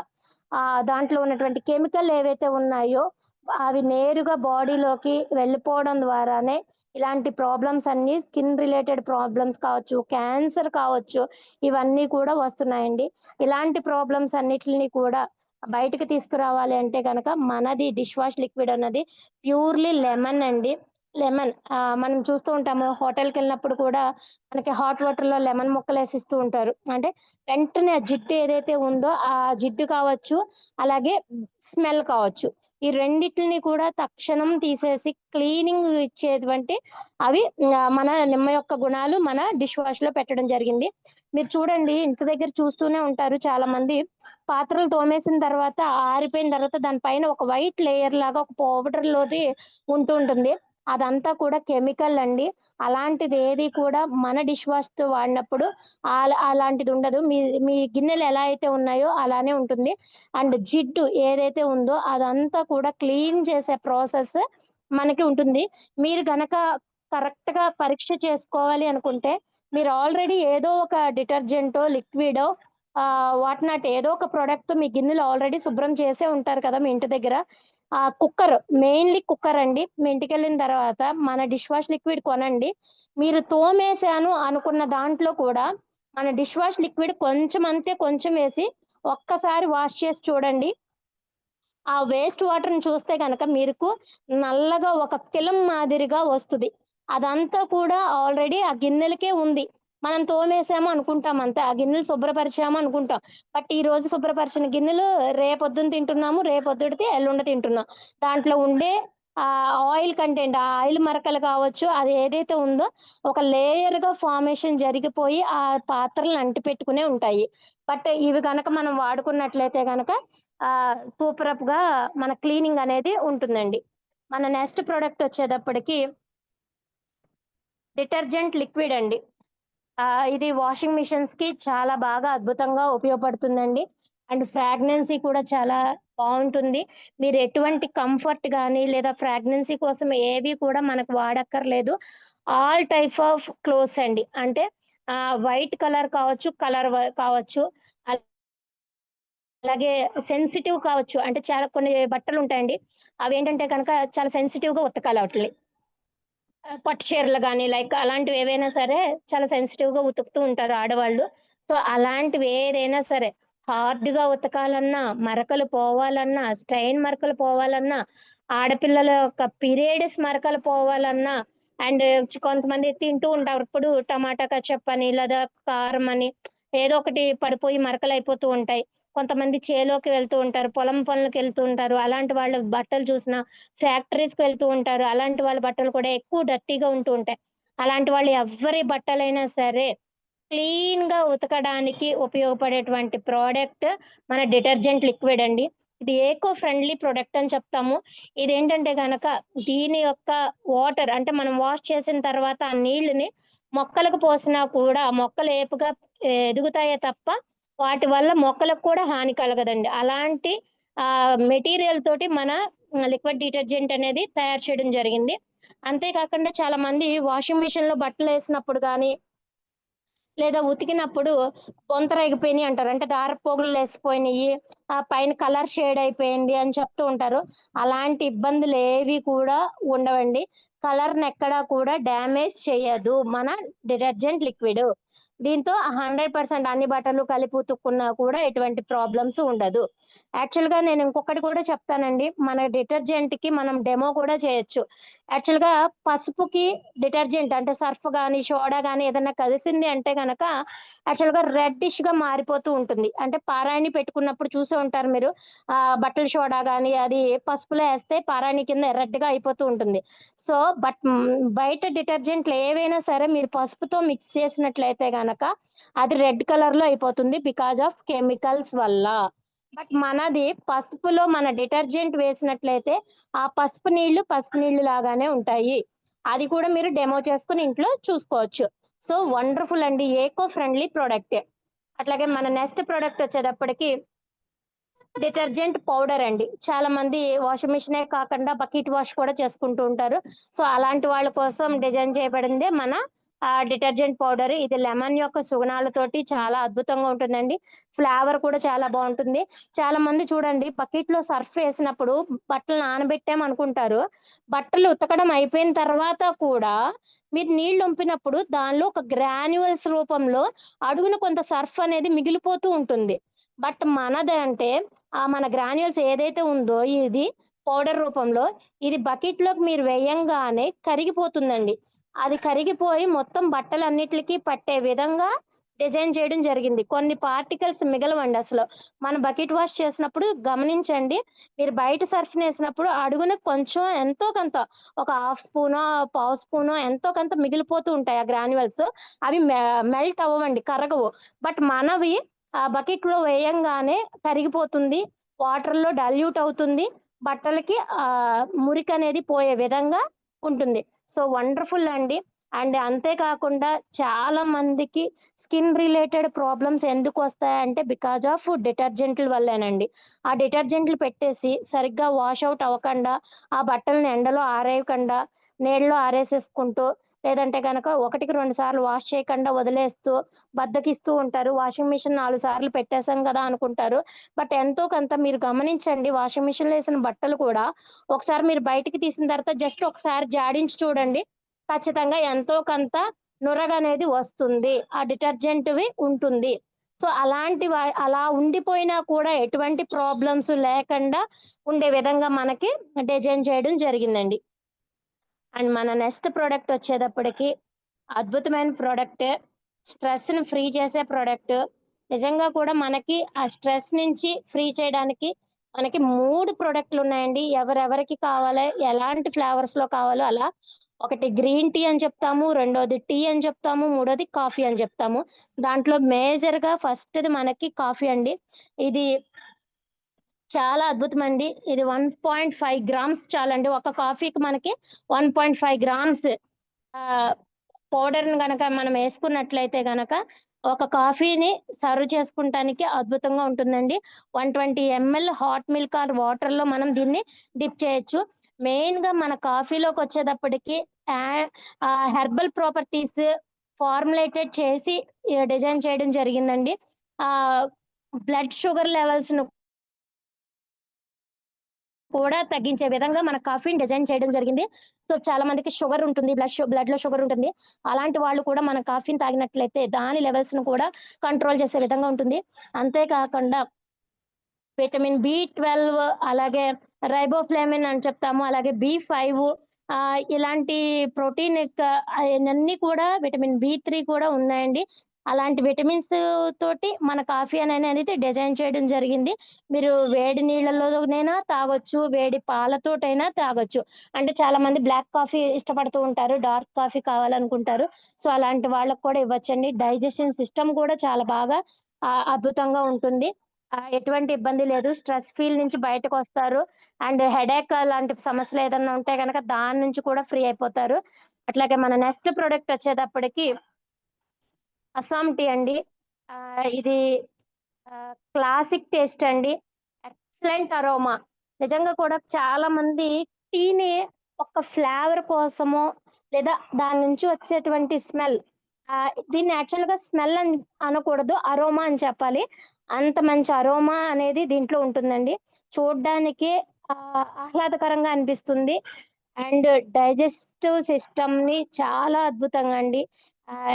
దాంట్లో ఉన్నటువంటి కెమికల్ ఏవైతే ఉన్నాయో అవి నేరుగా బాడీలోకి వెళ్ళిపోవడం ద్వారానే ఇలాంటి ప్రాబ్లమ్స్ అన్ని, స్కిన్ రిలేటెడ్ ప్రాబ్లమ్స్ కావచ్చు, క్యాన్సర్ కావచ్చు, ఇవన్నీ కూడా వస్తున్నాయండి. ఇలాంటి ప్రాబ్లమ్స్ అన్నిటిని కూడా బయటకు తీసుకురావాలి అంటే కనుక మనది డిష్ వాష్ లిక్విడ్ అన్నది ప్యూర్లీ లెమన్ అండి. లెమన్ మనం చూస్తూ ఉంటాము హోటల్కి వెళ్ళినప్పుడు కూడా మనకి హాట్ వాటర్ లో లెమన్ ముక్కలు వేసిస్తూ ఉంటారు. అంటే వెంటనే ఆ జిడ్డు ఏదైతే ఉందో ఆ జిడ్డు కావచ్చు, అలాగే స్మెల్ కావచ్చు, ఈ రెండిటిని కూడా తక్షణం తీసేసి క్లీనింగ్ ఇచ్చేటువంటి అవి మన నిమ్మ యొక్క గుణాలు మన డిష్ వాష్ లో పెట్టడం జరిగింది. మీరు చూడండి, ఇంటి దగ్గర చూస్తూనే ఉంటారు చాలా మంది, పాత్రలు తోమేసిన తర్వాత ఆరిపోయిన తర్వాత దానిపైన ఒక వైట్ లేయర్ లాగా ఒక పౌడర్ లోది ఉంటూ ఉంటుంది. అదంతా కూడా కెమికల్ అండి. అలాంటిది ఏది కూడా మన డిష్ వాష్ తో వాడినప్పుడు అలాంటిది ఉండదు. మీ మీ గిన్నెలు ఎలా అయితే ఉన్నాయో అలానే ఉంటుంది. అండ్ జిడ్డు ఏదైతే ఉందో అదంతా కూడా క్లీన్ చేసే ప్రాసెస్ మనకి ఉంటుంది. మీరు గనక కరెక్ట్ గా పరీక్ష చేసుకోవాలి అనుకుంటే మీరు ఆల్రెడీ ఏదో ఒక డిటర్జెంటో లిక్విడో వాట్ నాట్ ఏదో ఒక ప్రోడక్ట్ తో మీ గిన్నెలు ఆల్రెడీ శుభ్రం చేసే ఉంటారు కదా మీ ఇంటి దగ్గర. కుక్కర్, మెయిన్లీ కుక్కర్ అండి. మీ ఇంటికి వెళ్ళిన తర్వాత మన డిష్ వాష్ లిక్విడ్ కొనండి. మీరు తోమేశాను అనుకున్న దాంట్లో కూడా మన డిష్ వాష్ లిక్విడ్ కొంచెం అంతే, కొంచెం వేసి ఒక్కసారి వాష్ చేసి చూడండి. ఆ వేస్ట్ వాటర్ ని చూస్తే కనుక మీకు నల్లగా ఒక కిలం మాదిరిగా వస్తుంది. అదంతా కూడా ఆల్రెడీ ఆ గిన్నెలకే ఉంది. మనం తోమేసాము అనుకుంటాం అంతే, ఆ గిన్నెలు శుభ్రపరిచాము అనుకుంటాం. బట్ ఈ రోజు శుభ్రపరిచిన గిన్నెలు రేపొద్దున తింటున్నాము, రేపొద్దుడితే ఎల్లుండ తింటున్నాం. దాంట్లో ఉండే ఆ ఆయిల్ కంటెంట్, ఆ ఆయిల్ మరకలు కావచ్చు, అది ఏదైతే ఉందో ఒక లేయర్ గా ఫార్మేషన్ జరిగిపోయి ఆ పాత్రలను అంటి పెట్టుకునే ఉంటాయి. బట్ ఇవి కనుక మనం వాడుకున్నట్లయితే కనుక సూపరప్ గా మన క్లీనింగ్ అనేది ఉంటుందండి. మన నెక్స్ట్ ప్రోడక్ట్ వచ్చేటప్పటికి డిటర్జెంట్ లిక్విడ్ అండి. ఇది వాషింగ్ మిషన్స్ కి చాలా బాగా అద్భుతంగా ఉపయోగపడుతుందండి. అండ్ ఫ్రాగ్నెన్సీ కూడా చాలా బాగుంటుంది. మీరు ఎటువంటి కంఫర్ట్ కానీ లేదా ఫ్రాగ్నెన్సీ కోసం ఏవి కూడా మనకు వాడక్కర్లేదు. ఆల్ టైప్ ఆఫ్ క్లోత్స్ అండి. అంటే వైట్ కలర్ కావచ్చు, కలర్ కావచ్చు, అలాగే సెన్సిటివ్ కావచ్చు. అంటే చాలా కొన్ని బట్టలు ఉంటాయండి, అవి ఏంటంటే కనుక చాలా సెన్సిటివ్ గా ఉతకాలి వాటిని. పట్టు చీరలు కానీ లైక్ అలాంటివి ఏవైనా సరే చాలా సెన్సిటివ్ గా ఉతుకుతూ ఉంటారు ఆడవాళ్ళు. సో అలాంటివి ఏదైనా సరే హార్డ్ గా ఉతకాలన్నా, మరకలు పోవాలన్నా, స్ట్రెయిన్ మరకలు పోవాలన్నా, ఆడపిల్లల యొక్క పీరియడ్స్ మరకలు పోవాలన్నా, అండ్ కొంతమంది తింటూ ఉంటారు ఇప్పుడు టమాటా కచప్ అని లేదా కారం అని ఏదో ఒకటి పడిపోయి మరకలు అయిపోతూ ఉంటాయి. కొంతమంది చేలోకి వెళ్తూ ఉంటారు, పొలం పనులకు వెళ్తూ ఉంటారు. అలాంటి వాళ్ళ బట్టలు చూసిన ఫ్యాక్టరీస్ కి వెళ్తూ ఉంటారు. అలాంటి వాళ్ళ బట్టలు కూడా ఎక్కువ డర్టీగా ఉంటూ ఉంటాయి. అలాంటి వాళ్ళు ఎవ్వరి బట్టలైనా సరే క్లీన్ గా ఉతకడానికి ఉపయోగపడేటువంటి ప్రోడక్ట్ మన డిటర్జెంట్ లిక్విడ్ అండి. ఇది ఏకో ఫ్రెండ్లీ ప్రొడక్ట్ అని చెప్తాము. ఇదేంటంటే గనక దీని యొక్క వాటర్ అంటే మనం వాష్ చేసిన తర్వాత ఆ నీళ్ళని మొక్కలకు పోసినా కూడా మొక్కలు ఏపుగా ఎదుగుతాయే తప్ప వాటి వల్ల మొక్కలకు కూడా హాని కలగదండి. అలాంటి మెటీరియల్ తోటి మన లిక్విడ్ డిటర్జెంట్ అనేది తయారు చేయడం జరిగింది. అంతేకాకుండా చాలా మంది వాషింగ్ మిషన్ లో బట్టలు వేసినప్పుడు కానీ లేదా ఉతికినప్పుడు బొంతరగిపోయినాయి అంటారు. అంటే దారపోగులు లేసిపోయినాయి, ఆ పైన కలర్ షేడ్ అయిపోయింది అని చెప్తూ ఉంటారు. అలాంటి ఇబ్బందులు ఏవి కూడా ఉండవండి. కలర్ ని ఎక్కడా కూడా డ్యామేజ్ చేయదు మన డిటర్జెంట్ లిక్విడ్. దీంతో 100% అన్ని బట్టలు కలిపి ఉతుక్కున్నా కూడా ఎటువంటి ప్రాబ్లమ్స్ ఉండదు. యాక్చువల్ గా నేను ఇంకొకటి కూడా చెప్తానండి, మన డిటర్జెంట్ కి మనం డెమో కూడా చేయొచ్చు. యాక్చువల్ గా పసుపుకి డిటర్జెంట్ అంటే సర్ఫ్ గానీ సోడా గానీ ఏదైనా కలిసింది అంటే గనక యాక్చువల్ గా రెడ్డిష్ గా మారిపోతూ ఉంటుంది. అంటే పారాయణి పెట్టుకున్నప్పుడు చూసే ఉంటారు మీరు, బట్టల సోడా గానీ అది పసుపులో వేస్తే పారాయణి కింద ఎర్రగా అయిపోతూ ఉంటుంది. సో బయట డిటర్జెంట్లు ఏవైనా సరే మీరు పసుపుతో మిక్స్ చేసినట్లయితే గనక అది రెడ్ కలర్ లో అయిపోతుంది బికాజ్ ఆఫ్ కెమికల్స్ వల్ల. బట్ మనది పసుపులో మన డిటర్జెంట్ వేసినట్లయితే ఆ పసుపు నీళ్లు లాగానే ఉంటాయి. అది కూడా మీరు డెమో చేసుకుని ఇంట్లో చూసుకోవచ్చు. సో వండర్ఫుల్ అండి, ఏకో ఫ్రెండ్లీ ప్రోడక్ట్. అట్లాగే మన నెక్స్ట్ ప్రోడక్ట్ వచ్చేటప్పటికి డిటర్జెంట్ పౌడర్ అండి. చాలా మంది వాషింగ్ మిషనే కాకుండా బకెట్ వాష్ కూడా చేసుకుంటూ ఉంటారు. సో అలాంటి వాళ్ళ కోసం డిజైన్ చేయబడిందే మన డిటర్జెంట్ పౌడర్. ఇది లెమన్ యొక్క సుగుణాలతోటి చాలా అద్భుతంగా ఉంటుందండి. ఫ్లేవర్ కూడా చాలా బాగుంటుంది. చాలా మంది చూడండి బకెట్ లో సర్ఫ్ వేసినప్పుడు బట్టలు నానబెట్టాం అనుకుంటారు, బట్టలు ఉతకడం అయిపోయిన తర్వాత కూడా మీరు నీళ్లు వంపినప్పుడు దానిలో ఒక గ్రాన్యువల్స్ రూపంలో అడుగున కొంత సర్ఫ్ అనేది మిగిలిపోతూ ఉంటుంది. బట్ మనది అంటే మన గ్రాన్యుల్స్ ఏదైతే ఉందో ఇది పౌడర్ రూపంలో. ఇది బకెట్లోకి మీరు వేయంగానే కరిగిపోతుందండి. అది కరిగిపోయి మొత్తం బట్టలన్నిటికి పట్టే విధంగా డిజైన్ చేయడం జరిగింది. కొన్ని పార్టికల్స్ మిగలవండి అసలు. మనం బకెట్ వాష్ చేసినప్పుడు గమనించండి. మీరు బయట సర్ఫ్‌ని ఏసినప్పుడు అడుగున కొంచెం ఎంతో కొంత ఒక హాఫ్ స్పూనో, పావు స్పూనో ఎంతో కొంత మిగిలిపోతూ ఉంటాయి ఆ గ్రాన్యువల్స్. అవి మెల్ట్ అవ్వవండి, కరగవు. బట్ మనవి ఆ బకెట్‌లో వేయంగానే కరిగిపోతుంది. వాటర్‌లో డల్యూట్ అవుతుంది. బట్టలకి మురికనేది పోయే విధంగా ఉంటుంది. సో, వండర్‌ఫుల్ అండి. అండ్ అంతే కాకుండా చాలా మందికి స్కిన్ రిలేటెడ్ ప్రాబ్లమ్స్ ఎందుకొస్తాయంటే బికాజ్ ఆఫ్ డిటర్జెంట్‌ల వల్లేనండి. ఆ డిటర్జెంట్‌లు పెట్టేసి సరిగ్గా వాష్ ఔట్ అవ్వకుండా, ఆ బట్టల్ని ఎండలో ఆరేయకుండా, నీడలో ఆరేసేసుకుంటూ, లేదంటే గనక ఒకటికి 2 సార్లు వాష్ చేయకుండా వదిలేస్తూ, బద్ధకిస్తూ ఉంటారు. వాషింగ్ మిషన్ 4 సార్లు పెట్టేసాం గదా అనుకుంటారు. బట్ ఎంతో కొంత మీరు గమనించండి, వాషింగ్ మిషన్‌లో ఏసిన బట్టలు కూడా ఒకసారి మీరు బయటికి తీసిన తర్వాత జస్ట్ ఒకసారి జాడించి చూడండి. ఖచ్చితంగా ఎంతో కొంత నురగనేది వస్తుంది. ఆ డిటర్జెంట్‌వి ఉంటుంది. సో, అలా ఉండిపోయినా కూడా ఎటువంటి ప్రాబ్లమ్స్ లేకుండా ఉండే విధంగా మనకి డిజైన్ చేయడం జరిగిందండి. అండ్ మన నెక్స్ట్ ప్రొడక్ట్ వచ్చేటప్పటికి అద్భుతమైన ప్రొడక్టే. స్ట్రెస్‌ని ఫ్రీ చేసే ప్రొడక్ట్. నిజంగా కూడా మనకి ఆ స్ట్రెస్ నుంచి ఫ్రీ చేయడానికి మనకి 3 ప్రొడక్ట్‌లున్నాయండి. ఎవరెవరికి కావాలో, ఎలాంటి ఫ్లేవర్స్‌లో కావాలో అలా. ఒకటి గ్రీన్ టీ అని చెప్తాము, రెండోది టీ అని చెప్తాము, మూడోది కాఫీ అని చెప్తాము. దాంట్లో మేజర్‌గా ఫస్ట్‌ది మనకి కాఫీ అండి. ఇది చాలా అద్భుతమండి. ఇది 1.5 గ్రామ్స్ చాలండి. ఒక కాఫీకి మనకి 1.5 గ్రామ్స్ ఆహ్, పౌడర్‌ని గనక మనం యేసుకున్నట్లయితే గనక, ఒక కాఫీని సర్వ్ చేసుకుంటానికి అద్భుతంగా ఉంటుందండి. 120 ఎంఎల్ హాట్ మిల్క్ ఆర్ వాటర్‌లో మనం దీన్ని డిప్ చేయొచ్చు. మెయిన్‌గా మన కాఫీలోకొచ్చేటప్పటికి హెర్బల్ ప్రాపర్టీస్ ఫార్ములేటెడ్ చేసి డిజైన్ చేయడం జరిగిందండి. ఆహ్, బ్లడ్ షుగర్ లెవెల్స్‌ను కూడా తగ్గించే విధంగా మన కాఫీని డిజైన్ చేయడం జరిగింది. సో, చాలా మందికి షుగర్ ఉంటుంది. బ్లడ్‌లో షుగర్ ఉంటుంది. అలాంటి వాళ్ళు కూడా మన కాఫీని తాగినట్లయితే దాని లెవెల్స్‌ను కూడా కంట్రోల్ చేసే విధంగా ఉంటుంది. అంతే కాకుండా విటమిన్ బి12 అలాగే రైబోఫ్లావిన్ అని చెప్తాము. అలాగే బి5 ఇలాంటి ప్రోటీన్ అయన్నీ కూడా విటమిన్ బి3 కూడా ఉన్నాయండి. అలాంటి విటమిన్స్ తోటి మన కాఫీ అనేది డిజైన్ చేయడం జరిగింది. మీరు వేడి నీళ్ళలోనైనా తాగొచ్చు, వేడి పాలతోటైనా తాగొచ్చు. అంటే చాలా మంది బ్లాక్ కాఫీ ఇష్టపడుతూ ఉంటారు. Dark coffee కావాలనుకుంటారు. సో, అలాంటి వాళ్ళకి కూడా ఇవ్వచ్చండి. డైజెషన్ సిస్టమ్ కూడా చాలా బాగా అద్భుతంగా ఉంటుంది. ఎటువంటి ఇబ్బంది లేదు. స్ట్రెస్ ఫీల్ నుంచి బయటకొస్తారు. అండ్ హెడేక్ లాంటి సమస్యలు ఏదన్నా ఉంటే గనక దాని నుంచి కూడా ఫ్రీ అయిపోతారు. అట్లాగే మన నెక్స్ట్ ప్రొడక్ట్ వచ్చేటప్పటికి అస్సాం టీ అండి. ఇది క్లాసిక్ టేస్ట్ అండి. Excellent aroma. నిజంగా కూడా చాలా మంది టీని ఒక ఫ్లేవర్ కోసమో, లేదా దాని నుంచి వచ్చేటువంటి స్మెల్ దీన్ని యాక్చువల్‌గా స్మెల్ అని అనకూడదు. అరోమా అని చెప్పాలి. అంత మంచి అరోమా అనేది దీంట్లో ఉంటుందండి. చూడ్డానికి ఆహ్లాదకరంగా అనిపిస్తుంది. అండ్ డైజెస్టివ్ సిస్టమ్‌ని చాలా అద్భుతంగా అండి.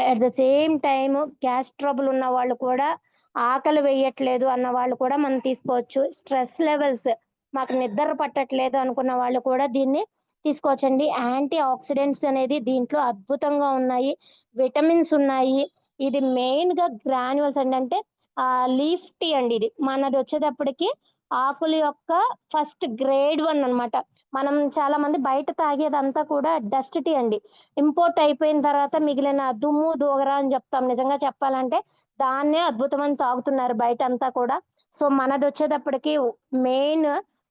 At the same time gas trouble ఉన్న వాళ్ళు కూడా, ఆకలి వేయట్లేదు అన్న వాళ్ళు కూడా మనం తీసుకోవచ్చు. స్ట్రెస్ లెవెల్స్ మాకు నిద్ర పట్టట్లేదు అనుకున్న వాళ్ళు కూడా దీన్ని తీసుకోవచ్చండి. యాంటీ ఆక్సిడెంట్స్ అనేది దీంట్లో అద్భుతంగా ఉన్నాయి. విటమిన్స్ ఉన్నాయి. ఇది మెయిన్‌గా గ్రాన్యూల్స్ అండి. అంటే లీఫ్ టీ అండి ఇది. మనదొచ్చేటప్పటికి ఆకుల యొక్క ఫస్ట్ గ్రేడ్ 1 అన్నమాట. మనం చాలా మంది బయట తాగేదంతా కూడా డస్ట్ టీ అండి. ఇంపోర్ట్ అయిపోయిన తర్వాత మిగిలిన దుమ్ము, దోగర అని చెప్తాం. నిజంగా చెప్పాలంటే దాన్నే అద్భుతమని తాగుతున్నారు బయటంతా కూడా. సో, మనదొచ్చేటప్పటికి main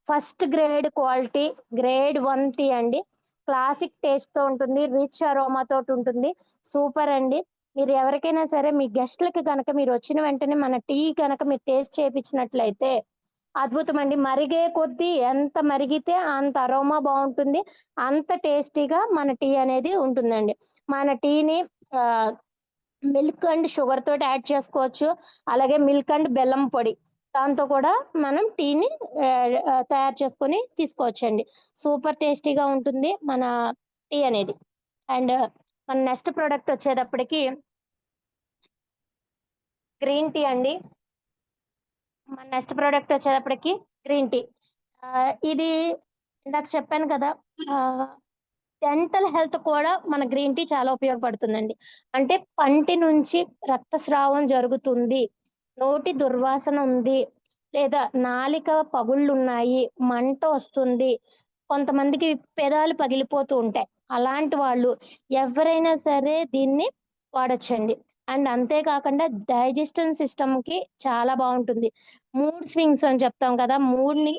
first grade quality grade 1 tea అండి. క్లాసిక్ టేస్ట్‌తో ఉంటుంది. Rich aroma తోటుంటుంది. సూపర్ అండి. మీరు ఎవరికైనా సరే మీ గెస్ట్‌లకి గనక మీరొచ్చిన వెంటనే మన టీ గనక మీరు టేస్ట్ చేపిచ్చినట్లయితే అద్భుతమండి. మరిగే కొద్దీ ఎంత మరిగితే అంత అరోమా బావుంటుంది. అంత టేస్టీగా మన టీ అనేది ఉంటుందండి. మన టీని ఆహ్, మిల్క్ అండ్ షుగర్ తోటి యాడ్ చేసుకోవచ్చు. అలాగే మిల్క్ అండ్ బెల్లం పొడి. దాంతో కూడా మనం టీని తయారు చేసుకొని తీసుకోవచ్చండి. సూపర్ టేస్టీగా ఉంటుంది మన టీ అనేది. అండ్ మన నెక్స్ట్ ప్రొడక్ట్ వచ్చేటప్పటికి గ్రీన్ టీ అండి. మన నెక్స్ట్ ప్రొడక్ట్ వచ్చేటప్పటికి గ్రీన్ టీ. ఇది ఇందాక చెప్పాను కదా, డెంటల్ హెల్త్ కూడా మన గ్రీన్ టీ చాలా ఉపయోగపడుతుందండి. అంటే పంటి నుంచి రక్తస్రావం జరుగుతుంది, నోటి దుర్వాసన ఉంది, లేదా నాలిక పగుళ్ళున్నాయి, మంట వస్తుంది, కొంతమందికి పెదాలు పగిలిపోతూ ఉంటాయి. అలాంటి వాళ్ళు ఎవరైనా సరే దీన్ని వాడొచ్చండి. అండ్ అంతే కాకుండా డైజెషన్ సిస్టమ్‌కి చాలా బావుంటుంది. మూడ్ స్వింగ్స్ అని చెప్తాం కదా! మూడ్‌ని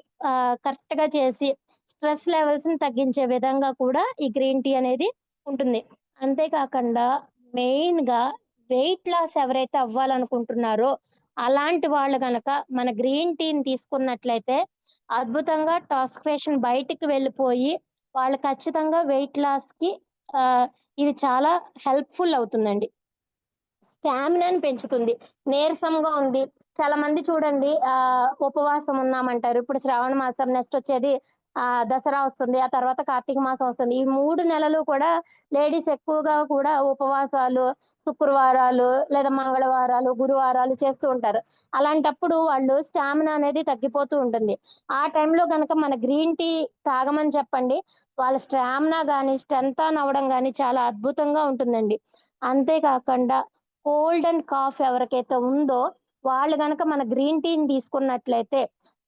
కరెక్ట్‌గా చేసి స్ట్రెస్ లెవెల్స్‌ని తగ్గించే విధంగా కూడా ఈ గ్రీన్ టీ అనేది ఉంటుంది. అంతే కాకుండా మెయిన్‌గా వెయిట్ లాస్ ఎవరైతే అవ్వాలనుకుంటున్నారో, అలాంటి వాళ్ళు గనక మన గ్రీన్ టీని తీసుకున్నట్లయితే అద్భుతంగా టాక్సిఫికేషన్ బయటికి వెళ్ళిపోయి, వాళ్ళు ఖచ్చితంగా వెయిట్ లాస్‌కి ఆహ్, ఇది చాలా హెల్ప్‌ఫుల్ అవుతుందండి. స్టామినాని పెంచుతుంది. నీరసంగా ఉంది. చాలా మంది చూడండి ఉపవాసం ఉన్నామంటారు. ఇప్పుడు శ్రావణ మాసం, నెక్స్ట్ వచ్చేది దసరా వస్తుంది. ఆ తర్వాత కార్తీక మాసం వస్తుంది. ఈ 3 నెలలు కూడా లేడీస్ ఎక్కువగా కూడా ఉపవాసాలు, శుక్రవారాలు లేదా మంగళవారాలు, గురువారాలు చేస్తూ ఉంటారు. అలాంటప్పుడు వాళ్ళు స్టామినా అనేది తగ్గిపోతూ ఉంటుంది. ఆ టైంలో గనక మన గ్రీన్ టీ తాగమని చెప్పండి. వాళ్ళ స్టామినా గాని, స్ట్రెంత్ ఆన్ అవ్వడం గాని చాలా అద్భుతంగా ఉంటుందండి. అంతే కాకుండా కోల్డ్ అండ్ కాఫ్ ఎవరికైతే ఉందో వాళ్ళు గనక మన గ్రీన్ టీని తీసుకున్నట్లయితే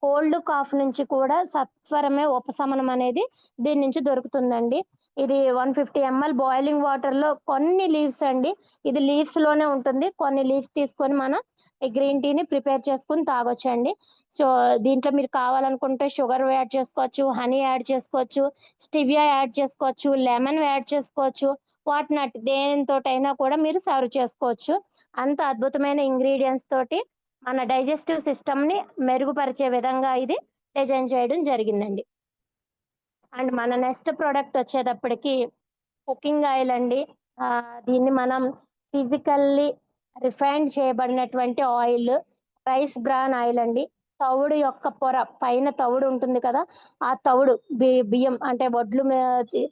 కోల్డ్ కాఫ్ నుంచి కూడా సత్వరమే ఉపశమనం అనేది దీని నుంచి దొరుకుతుందండి. ఇది 150 ఎంఎల్ బాయిలింగ్ వాటర్ లో కొన్ని లీవ్స్ అండి, ఇది లీవ్స్ లోనే ఉంటుంది. కొన్ని లీవ్స్ తీసుకొని మనం ఈ గ్రీన్ టీని ప్రిపేర్ చేసుకుని తాగొచ్చండి. సో దీంట్లో మీరు కావాలనుకుంటే షుగర్ యాడ్ చేసుకోవచ్చు, హనీ యాడ్ చేసుకోవచ్చు, స్టివియా యాడ్ చేసుకోవచ్చు, లెమన్ యాడ్ చేసుకోవచ్చు. వాటినట్ దేనితోటైనా కూడా మీరు సర్వ్ చేసుకోవచ్చు. అంత అద్భుతమైన ఇంగ్రీడియెంట్స్ తోటి మన డైజెస్టివ్ సిస్టమ్‌ని మెరుగుపరిచే విధంగా ఇది డిజైన్ చేయడం జరిగిందండి. అండ్ మన నెక్స్ట్ ప్రొడక్ట్ వచ్చేటప్పటికి కుకింగ్ ఆయిల్ అండి. దీన్ని మనం ఫిజికల్లీ రిఫైన్డ్ చేయబడినటువంటి ఆయిల్, రైస్ బ్రాన్ ఆయిల్ అండి. తవుడు యొక్క పొర పైన తవుడు ఉంటుంది కదా! ఆ తవుడు బియ్యం అంటే వడ్లు